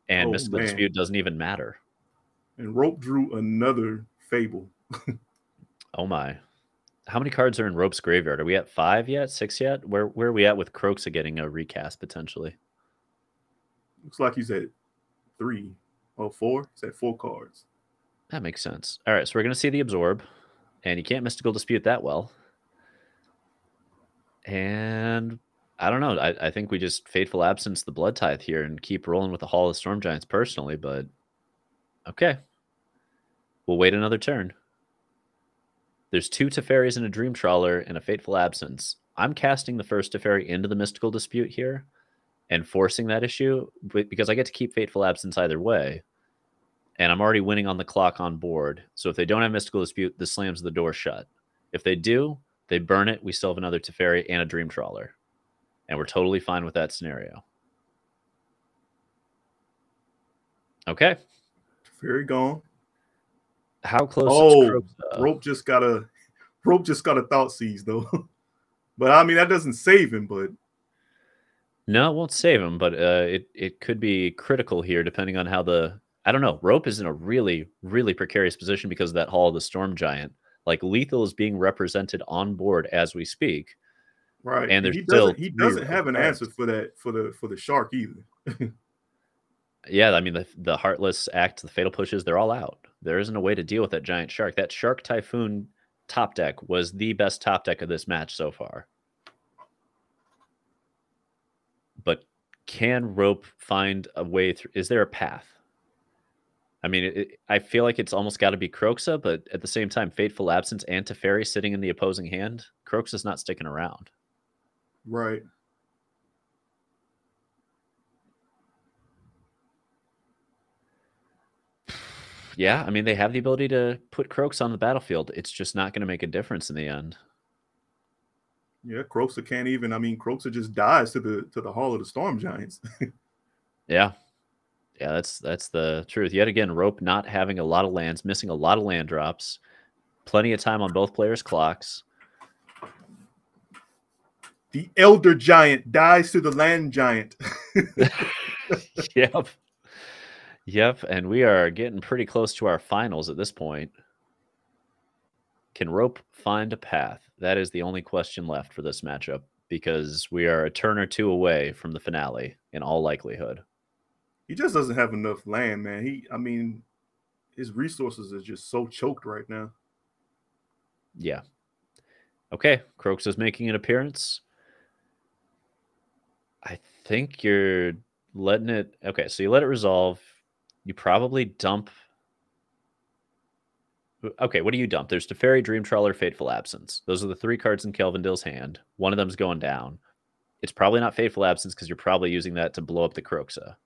and Mystical Dispute doesn't even matter. And Rope drew another Fable. Oh my. How many cards are in Rope's graveyard? Are we at 5 yet? 6 yet? Where are we at with Kroxa getting a recast potentially? Looks like he's at 3 or 4. He's at 4 cards. That makes sense. All right, so we're going to see the Absorb, and you can't Mystical Dispute that well. And I don't know. I think we just Fateful Absence the Blood Tithe here and keep rolling with the Hall of Storm Giants personally, but okay. We'll wait another turn. There's 2 Teferis and a Dream Trawler and a Fateful Absence. I'm casting the first Teferi into the Mystical Dispute here and forcing that issue because I get to keep Fateful Absence either way. And I'm already winning on the clock on board. So if they don't have Mystical Dispute, this slams the door shut. If they do, they burn it. We still have another Teferi and a Dream Trawler. And we're totally fine with that scenario. Okay. Teferi gone. How close is Kroxa? Rope just got a Thoughtseize though. But I mean that doesn't save him, but no, it won't save him, but it could be critical here depending on how I don't know. Rope is in a really, really precarious position because of that Hall of the Storm Giant. Like lethal is being represented on board as we speak. Right. And he doesn't have an answer for the shark either. Yeah, I mean the Heartless Act, the Fatal Pushes, they're all out. There isn't a way to deal with that giant shark. That Shark Typhoon top deck was the best top deck of this match so far. But can Rope find a way through? Is there a path? I mean, I feel like it's almost got to be Kroxa, but at the same time, Fateful Absence and Teferi sitting in the opposing hand, Kroxa's not sticking around. Right. Yeah, I mean, they have the ability to put Kroxa on the battlefield. It's just not going to make a difference in the end. Yeah, Kroxa can't even. I mean, Kroxa just dies to the Hall of the Storm Giants. Yeah. Yeah, that's the truth. Yet again, Rope not having a lot of lands, missing a lot of land drops. Plenty of time on both players' clocks. The Elder Giant dies to the Land Giant. Yep. Yep, and we are getting pretty close to our finals at this point. Can Rope find a path? That is the only question left for this matchup because we are a turn or 2 away from the finale in all likelihood. He just doesn't have enough land, man. I mean, his resources are just so choked right now. Yeah. Okay, Kroxa's making an appearance. I think you're letting it... Okay, so you let it resolve. You probably dump... Okay, what do you dump? There's Teferi, Dream Trawler, Fateful Absence. Those are the 3 cards in Kelvindil's hand. One of them's going down. It's probably not Fateful Absence because you're probably using that to blow up the Kroxa.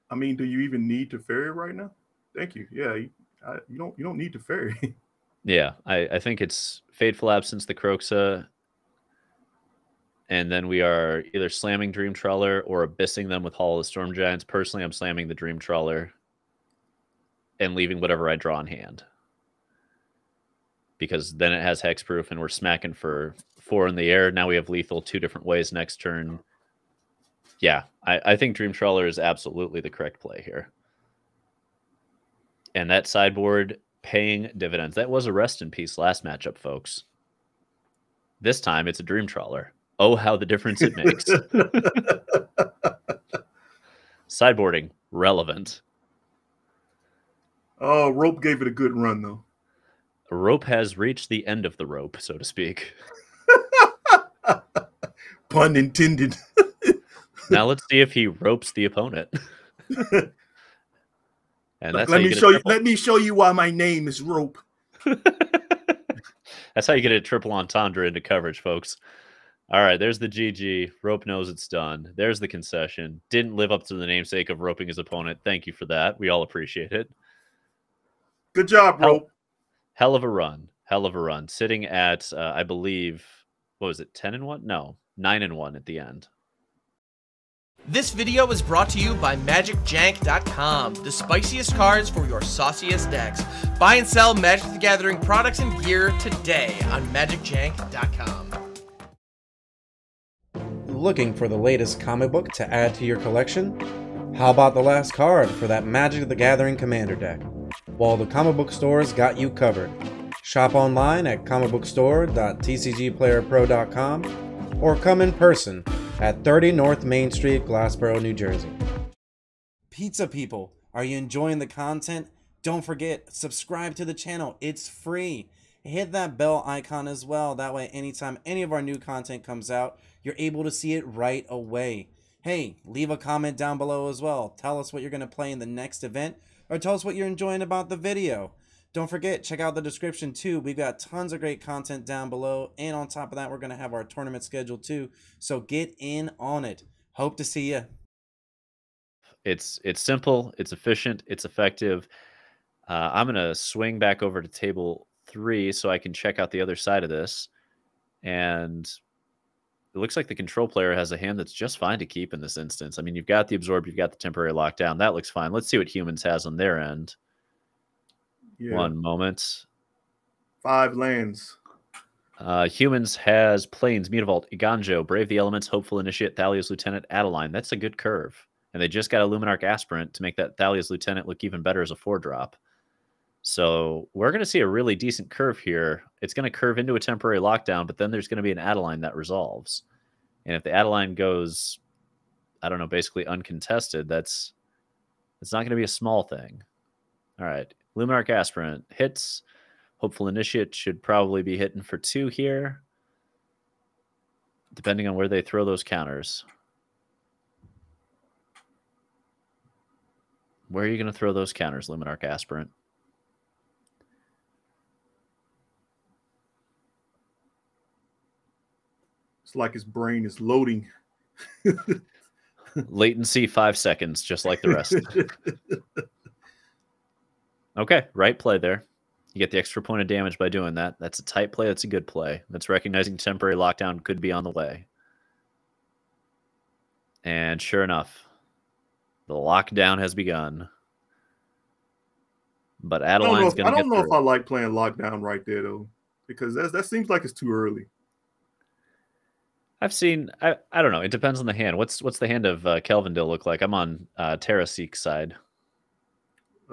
I mean, do you even need Teferi right now? Thank you. Yeah, you don't need Teferi. Yeah, I think it's Fateful Absence, the Kroxa, and then we are either slamming Dream Trawler or abyssing them with Hall of the Storm Giants. Personally, I'm slamming the Dream Trawler and leaving whatever I draw in hand. Because then it has hexproof and we're smacking for 4 in the air. Now we have lethal 2 different ways next turn. Yeah, I think Dream Trawler is absolutely the correct play here. And that sideboard paying dividends. That was a rest in peace last matchup, folks. This time it's a Dream Trawler. Oh, how the difference it makes. Sideboarding, relevant. Oh, Rope gave it a good run, though. Rope has reached the end of the rope, so to speak. Pun intended. Now let's see if he ropes the opponent. And that's let me show you why my name is Rope. That's how you get a triple entendre into coverage, folks. All right, there's the GG. Rope knows it's done. There's the concession. Didn't live up to the namesake of roping his opponent. Thank you for that. We all appreciate it. Good job, Rope. Hell of a run. Hell of a run. Sitting at, I believe, what was it, 10-1? No, 9-1 at the end. This video is brought to you by MagicJank.com, the spiciest cards for your sauciest decks. Buy and sell Magic the Gathering products and gear today on MagicJank.com. Looking for the latest comic book to add to your collection? How about the last card for that Magic the Gathering Commander deck? Well, the comic book stores got you covered. Shop online at comicbookstore.tcgplayerpro.com or come in person at 30 North Main Street, Glassboro, New Jersey. Pizza people, are you enjoying the content? Don't forget, subscribe to the channel. It's free. Hit that bell icon as well. That way, anytime any of our new content comes out, you're able to see it right away. Hey, leave a comment down below as well. Tell us what you're going to play in the next event, or tell us what you're enjoying about the video. Don't forget, check out the description too. We've got tons of great content down below. And on top of that, we're going to have our tournament schedule too. So get in on it. Hope to see you. It's simple, it's efficient, it's effective. I'm going to swing back over to table 3 so I can check out the other side of this. And it looks like the control player has a hand that's just fine to keep in this instance. I mean, you've got the absorb, you've got the temporary lockdown. That looks fine. Let's see what humans has on their end. Yeah. One moment. 5 lands. Humans has Plains, Mutavault, Iganjo, Brave the Elements, Hopeful Initiate, Thalia's Lieutenant, Adeline. That's a good curve. And they just got a Luminarch Aspirant to make that Thalia's Lieutenant look even better as a 4-drop. So we're going to see a really decent curve here. It's going to curve into a temporary lockdown, but then there's going to be an Adeline that resolves. And if the Adeline goes, I don't know, basically uncontested, it's not going to be a small thing. All right. Luminarch Aspirant hits. Hopeful Initiate should probably be hitting for 2 here, depending on where they throw those counters. Where are you going to throw those counters, Luminarch Aspirant? It's like his brain is loading. Latency 5 seconds, just like the rest. Okay, right play there. You get the extra point of damage by doing that. That's a tight play. That's a good play. That's recognizing temporary lockdown could be on the way. And sure enough, the lockdown has begun. But Adeline's going to get I don't know if I like playing lockdown right there, though, because that seems like it's too early. I've seen, I don't know. It depends on the hand. What's the hand of Kelvindale look like? I'm on Terraseek's side.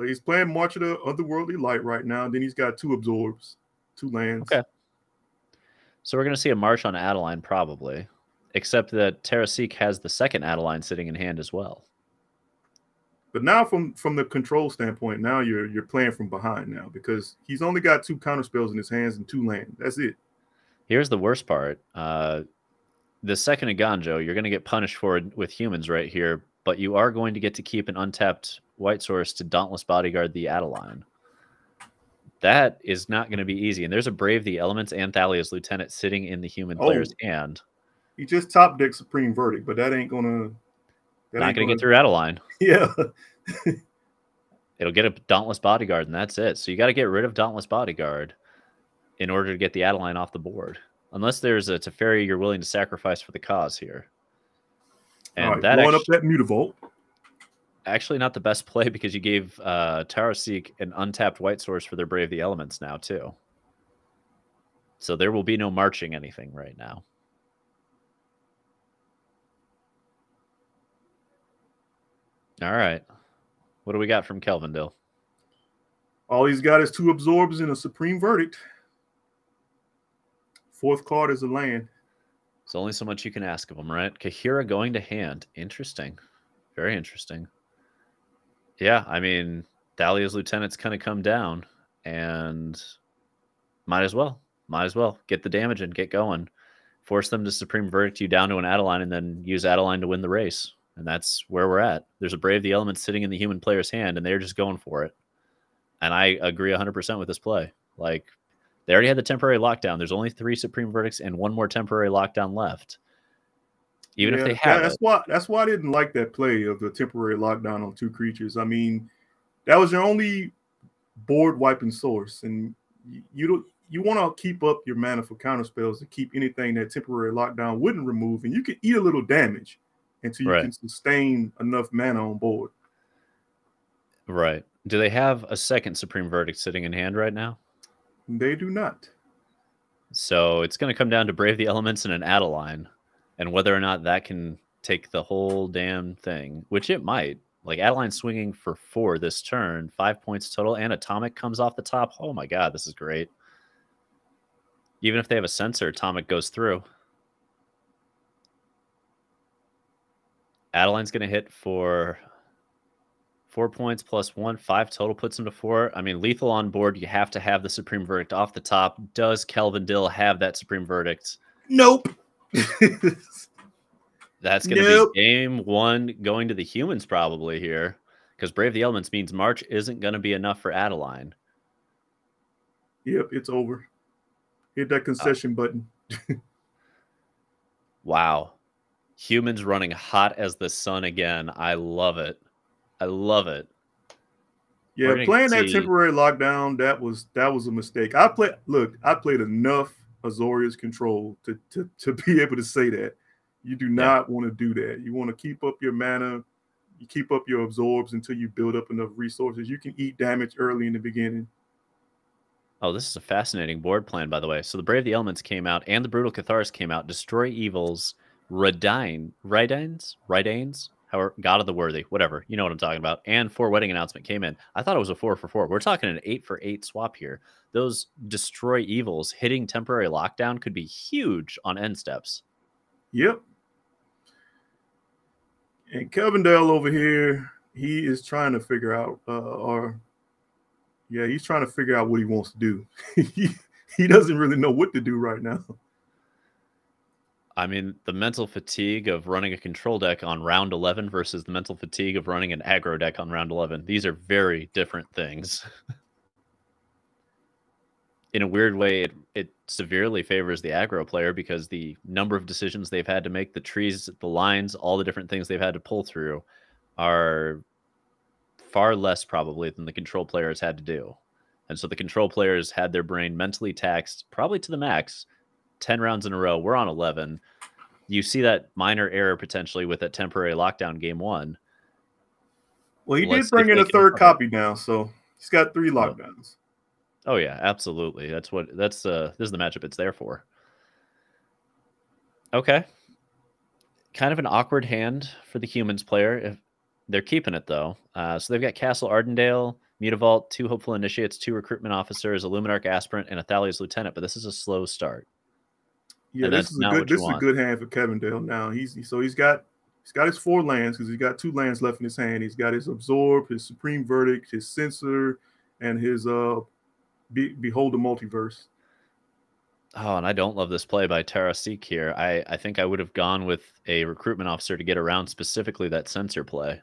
He's playing March of the Otherworldly Light right now. Then he's got 2 absorbs, 2 lands. Okay. So we're going to see a March on Adeline probably, except that Terraseek has the second Adeline sitting in hand as well. But now from the control standpoint, now you're playing from behind now because he's only got 2 counter spells in his hands and 2 lands. That's it. Here's the worst part. The second Iganjo, you're going to get punished for it with humans right here, but you are going to get to keep an untapped white source to Dauntless Bodyguard the Adeline. That is not going to be easy. And there's a Brave the Elements and Thalia's Lieutenant sitting in the human player's hand. He just top deck Supreme Verdict, but that ain't gonna. Not going to get through Adeline. Yeah. It'll get a Dauntless Bodyguard, and that's it. So you got to get rid of Dauntless Bodyguard in order to get the Adeline off the board. Unless there's a Teferi you're willing to sacrifice for the cause here. And all right, that blowing up that Mutavault. Actually not the best play because you gave Terraseek an untapped white source for their Brave the Elements now, too. So there will be no marching anything right now. All right. What do we got from Kelvindale? All he's got is 2 absorbs and a Supreme Verdict. 4th card is a land. There's only so much you can ask of him, right? Kahira going to hand. Interesting. Very interesting. Yeah, I mean, Thalia's Lieutenant's kind of come down, and might as well get the damage and get going. Force them to Supreme Verdict you down to an Adeline, and then use Adeline to win the race. And that's where we're at. There's a Brave the Elements sitting in the human player's hand, and they're just going for it. And I agree 100% with this play. Like, they already had the temporary lockdown. There's only 3 Supreme Verdicts and 1 more temporary lockdown left. Even if they have that's why I didn't like that play of the temporary lockdown on 2 creatures. I mean, that was your only board wiping source, and you you want to keep up your mana for counter spells to keep anything that temporary lockdown wouldn't remove, and you can eat a little damage until you can sustain enough mana on board. Right. Do they have a second Supreme Verdict sitting in hand right now? They do not. So it's going to come down to Brave the Elements and an Adeline, and whether or not that can take the whole damn thing, which it might. Like, Adeline swinging for 4 this turn, 5 points total, and Atomic comes off the top. Oh my god, this is great. Even if they have a sensor, Atomic goes through. Adeline's going to hit for 4 points plus 1, 5 total, puts him to 4. I mean, lethal on board, you have to have the Supreme Verdict off the top. Does Kelvin Dill have that Supreme Verdict? Nope. That's going to be game 1 going to the humans probably here, because Brave the Elements means March isn't going to be enough for Adeline. Yep, it's over. Hit that concession button. Wow. Humans running hot as the sun again. I love it. I love it. Yeah, playing that temporary lockdown, that was a mistake. I played enough Azorius Control to be able to say that. You do not want to do that. You want to keep up your mana. You keep up your absorbs until you build up enough resources. You can eat damage early in the beginning. Oh, this is a fascinating board plan, by the way. So the Brave the Elements came out, and the Brutal Catharsis came out. Destroy Evils, Ridanes, however, God of the Worthy, whatever. You know what I'm talking about. And 4 Wedding Announcement came in. I thought it was a 4 for 4. We're talking an 8 for 8 swap here. Those Destroy Evils hitting temporary lockdown could be huge on end steps. Yep. And Kelvin Dale over here, he is trying to figure out, he's trying to figure out what he wants to do. He doesn't really know what to do right now. I mean, the mental fatigue of running a control deck on round 11 versus the mental fatigue of running an aggro deck on round 11. These are very different things. In a weird way, it severely favors the aggro player because the number of decisions they've had to make, the trees, the lines, all the different things they've had to pull through are far less probably than the control players had to do. And so the control players had their brain mentally taxed probably to the max 10 rounds in a row. We're on 11. You see that minor error potentially with that temporary lockdown game 1. Well, he did bring in a third copy now, so he's got 3 lockdowns. Oh yeah, absolutely. This is the matchup it's there for. Okay. Kind of an awkward hand for the humans player. If they're keeping it though. So they've got Castle Ardendale, Mutavault, 2 Hopeful Initiates, 2 Recruitment Officers, a Luminarch Aspirant, and a Thalia's Lieutenant, but this is a slow start. Yeah, this is a good hand for Kevin Dale now. He's got his 4 lands because he's got 2 lands left in his hand. He's got his Absorb, his Supreme Verdict, his Censor, and his Behold the Multiverse. Oh, and I don't love this play by TerraSeek here. I think I would have gone with a Recruitment Officer to get around specifically that Censor play.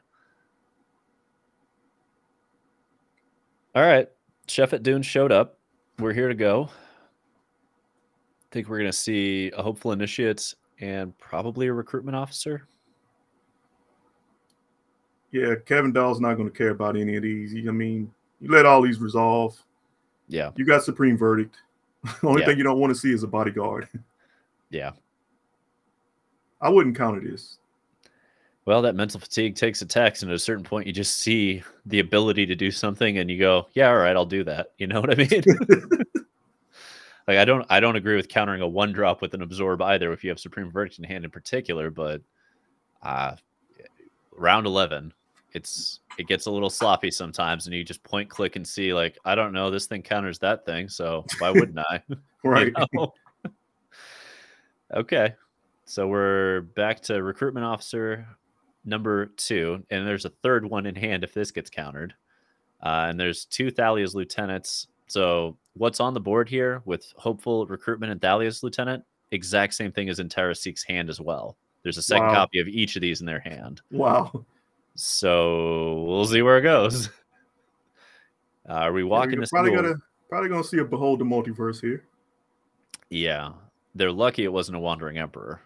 All right. Chef at Dune showed up. We're here to go. I think we're going to see a Hopeful Initiate and probably a Recruitment Officer. Yeah, Kevin Dahl's not going to care about any of these. I mean, you let all these resolve. Yeah. You got Supreme Verdict. The only thing you don't want to see is a Bodyguard. Yeah. I wouldn't counter this. Well, that mental fatigue takes a text, and at a certain point, you just see the ability to do something, and you go, "Yeah, all right, I'll do that." You know what I mean? Like I don't agree with countering a 1-drop with an Absorb either if you have Supreme Verdict in hand in particular, but round 11, it gets a little sloppy sometimes, and you just point, click, and see like, I don't know, this thing counters that thing, so why wouldn't I? Right. You know? Okay, so we're back to Recruitment Officer number 2, and there's a 3rd one in hand if this gets countered, and there's 2 Thalia's Lieutenants. So what's on the board here with Hopeful, Recruitment, and Thalia's Lieutenant? Exact same thing as in TerraSeek's hand as well. There's a second copy of each of these in their hand. Wow. So we'll see where it goes. Are we walking this? Probably gonna see a Behold the Multiverse here. Yeah, they're lucky it wasn't a Wandering Emperor.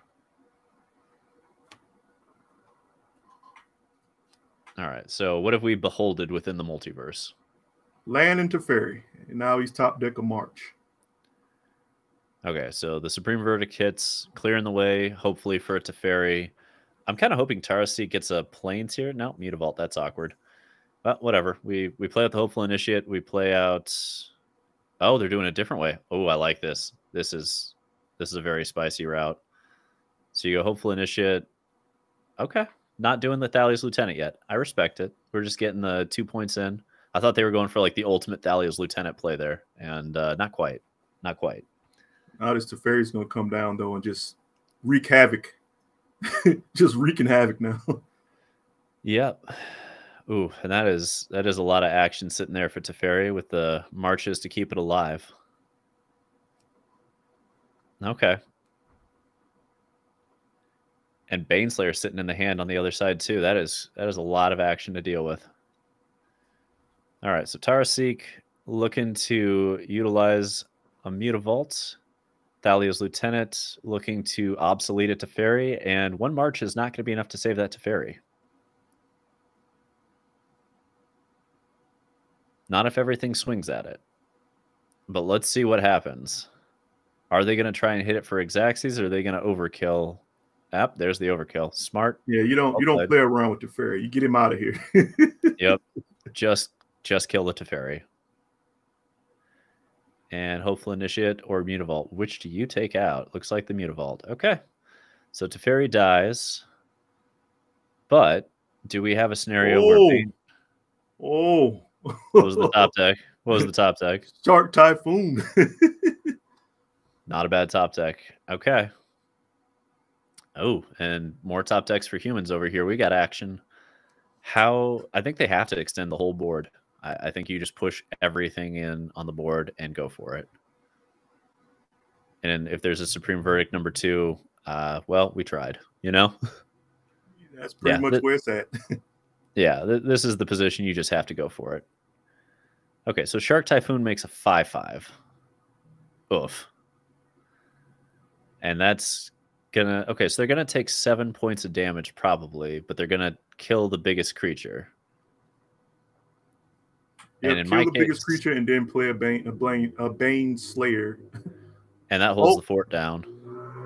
All right, so what have we beholded within the multiverse? Land into Fairy, and now he's top deck of March. Okay, so the Supreme Verdict hits, clearing the way, hopefully for it to Teferi. I'm kind of hoping Taraseek gets a Plains here. No, Mutavault, that's awkward. But whatever. We play out the Hopeful Initiate. We play out... Oh, they're doing it a different way. Oh, I like this. This is a very spicy route. So you go Hopeful Initiate. Okay. Not doing the Thalia's Lieutenant yet. I respect it. We're just getting the 2 points in. I thought they were going for like the ultimate Thalia's Lieutenant play there. And not quite. Not quite. Now this Teferi's going to come down, though, and just wreak havoc. Just wreaking havoc now. Yep. Ooh, and that is a lot of action sitting there for Teferi with the marches to keep it alive. Okay. And Baneslayer sitting in the hand on the other side too. That is a lot of action to deal with. All right, so Taraseek looking to utilize a Mutavault. Thalia's Lieutenant looking to obsolete it to Teferi, and one march is not going to be enough to save that Teferi. Not if everything swings at it. But let's see what happens. Are they going to try and hit it for Xaxes, or are they going to overkill? Yep, there's the overkill. Smart. Yeah, you don't play around with Teferi. You get him out of here. Yep. Just kill the Teferi. And Hopeful Initiate or Mutavault. Which do you take out? Looks like the Mutavault. Okay. So Teferi dies. But do we have a scenario where Bane... Oh. What was the top deck? What was the top deck? Shark Typhoon. Not a bad top deck. Okay. Oh, and more top decks for humans over here. We got action. I think they have to extend the whole board. I think you just push everything in on the board and go for it. And if there's a Supreme Verdict number 2, well, we tried, you know? That's pretty much where it's at. Yeah, this is the position you just have to go for it. Okay, so Shark Typhoon makes a 5/5. Oof. And that's gonna... Okay, so they're gonna take 7 points of damage probably, but they're gonna kill the biggest creature. Yeah, and in kill the biggest creature and then play a Bane Slayer. And that holds the fort down.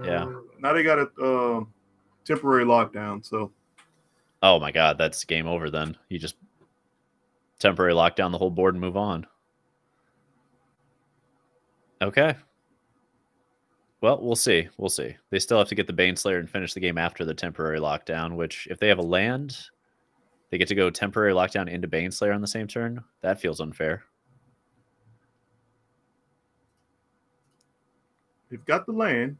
Yeah. Now they got a temporary lockdown, so... Oh my god, that's game over then. You just temporary lock down the whole board and move on. Okay. Well, we'll see. We'll see. They still have to get the Baneslayer and finish the game after the temporary lockdown, which if they have a land, they get to go temporary lockdown into Baneslayer on the same turn. That feels unfair. They've got the land.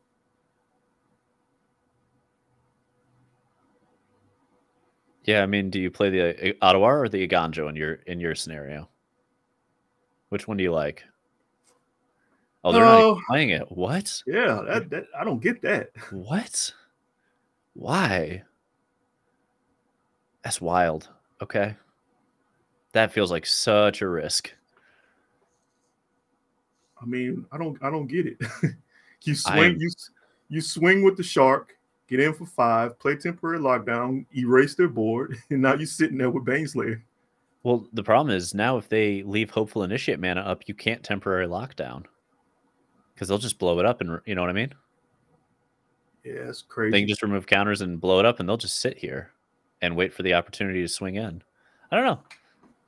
Yeah, I mean, do you play the Ottawa or the Iganjo in your scenario? Which one do you like? Oh, they're not even playing it. What? Yeah, that I don't get that. What? Why? That's wild. Okay. That feels like such a risk. I mean, I don't get it. You swing you swing with the shark, get in for 5, play temporary lockdown, erase their board, and now you're sitting there with Baneslayer. Well, the problem is now if they leave Hopeful Initiate mana up, you can't temporary lockdown. Because they'll just blow it up, and you know what I mean? Yeah, it's crazy. They can just remove counters and blow it up, and they'll just sit here and wait for the opportunity to swing in. I don't know.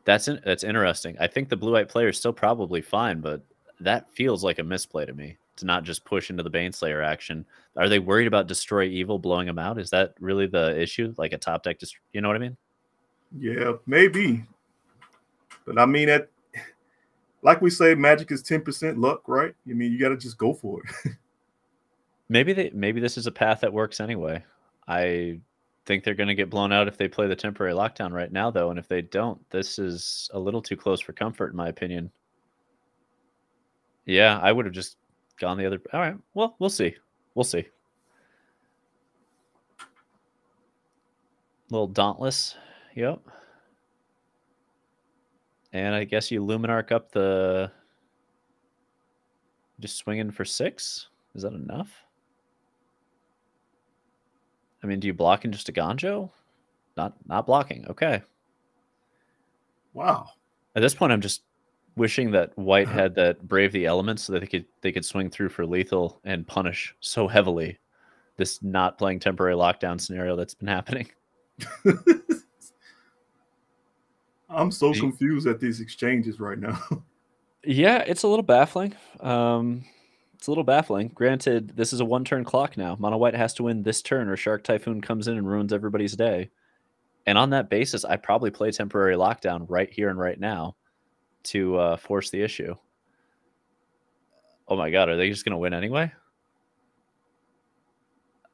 That's interesting. I think the blue-white player is still probably fine, but that feels like a misplay to me, to not just push into the Baneslayer action. Are they worried about Destroy Evil blowing them out? Is that really the issue? Like a top deck, you know what I mean? Yeah, maybe. But I mean, like we say, Magic is 10% luck, right? I mean, you got to just go for it. Maybe this is a path that works anyway. I think they're going to get blown out if they play the temporary lockdown right now, though. And if they don't, this is a little too close for comfort, in my opinion. Yeah, I would have just gone the other... All right, well, we'll see. We'll see. Little Dauntless. Yep. And I guess you Luminarch up the... Just swinging for 6? Is that enough? I mean, do you block in just a Ganjo? Not blocking. Okay. Wow. At this point, I'm just Wishing that white had that Brave the Elements so that they could swing through for lethal and punish so heavily this not playing temporary lockdown scenario that's been happening. I'm so confused at these exchanges right now. Yeah, it's a little baffling. It's a little baffling. Granted, this is a one-turn clock now. Mono white has to win this turn or Shark Typhoon comes in and ruins everybody's day. And on that basis, I probably play temporary lockdown right here and right now to force the issue. Oh my god, are they just going to win anyway?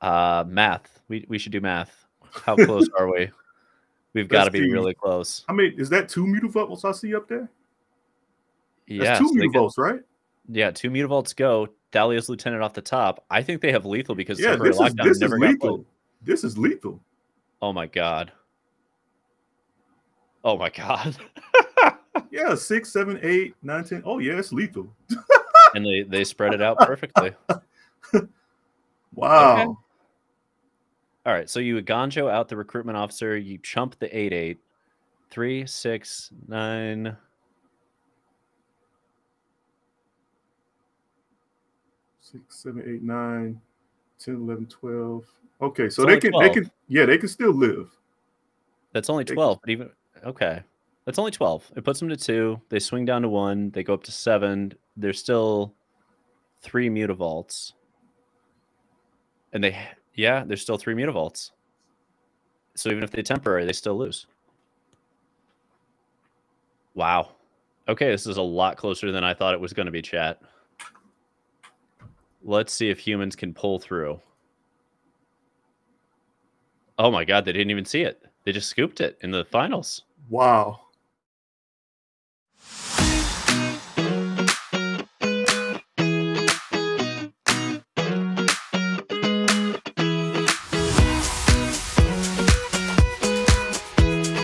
Math. We should do math. How close are we? We've got to be really close. I mean, is that 2 Mutavaults I see up there? Yeah, that's 2 Mutavaults, right? Yeah, 2 Mutavaults go. Thalia's Lieutenant off the top. I think they have lethal because temporary lockdown this never is lethal. This is lethal. Oh my god. Oh my god. Yeah, 6, 7, 8, 9, 10. Oh yeah, it's lethal. And they spread it out perfectly. Wow. Okay. All right, so you Ganjo out the recruitment officer, you chump the 8/8. 3, 6, 9. 6, 7, 8, 9, 10, 11, 12. Okay, so they can still live. That's only 12, but even okay. That's only 12. It puts them to 2. They swing down to 1. They go up to 7. There's still 3 Mutavaults. And there's still 3 Mutavaults. So even if they temporary, they still lose. Wow. Okay, this is a lot closer than I thought it was going to be, chat. Let's see if humans can pull through. Oh my god, they didn't even see it. They just scooped it in the finals. Wow.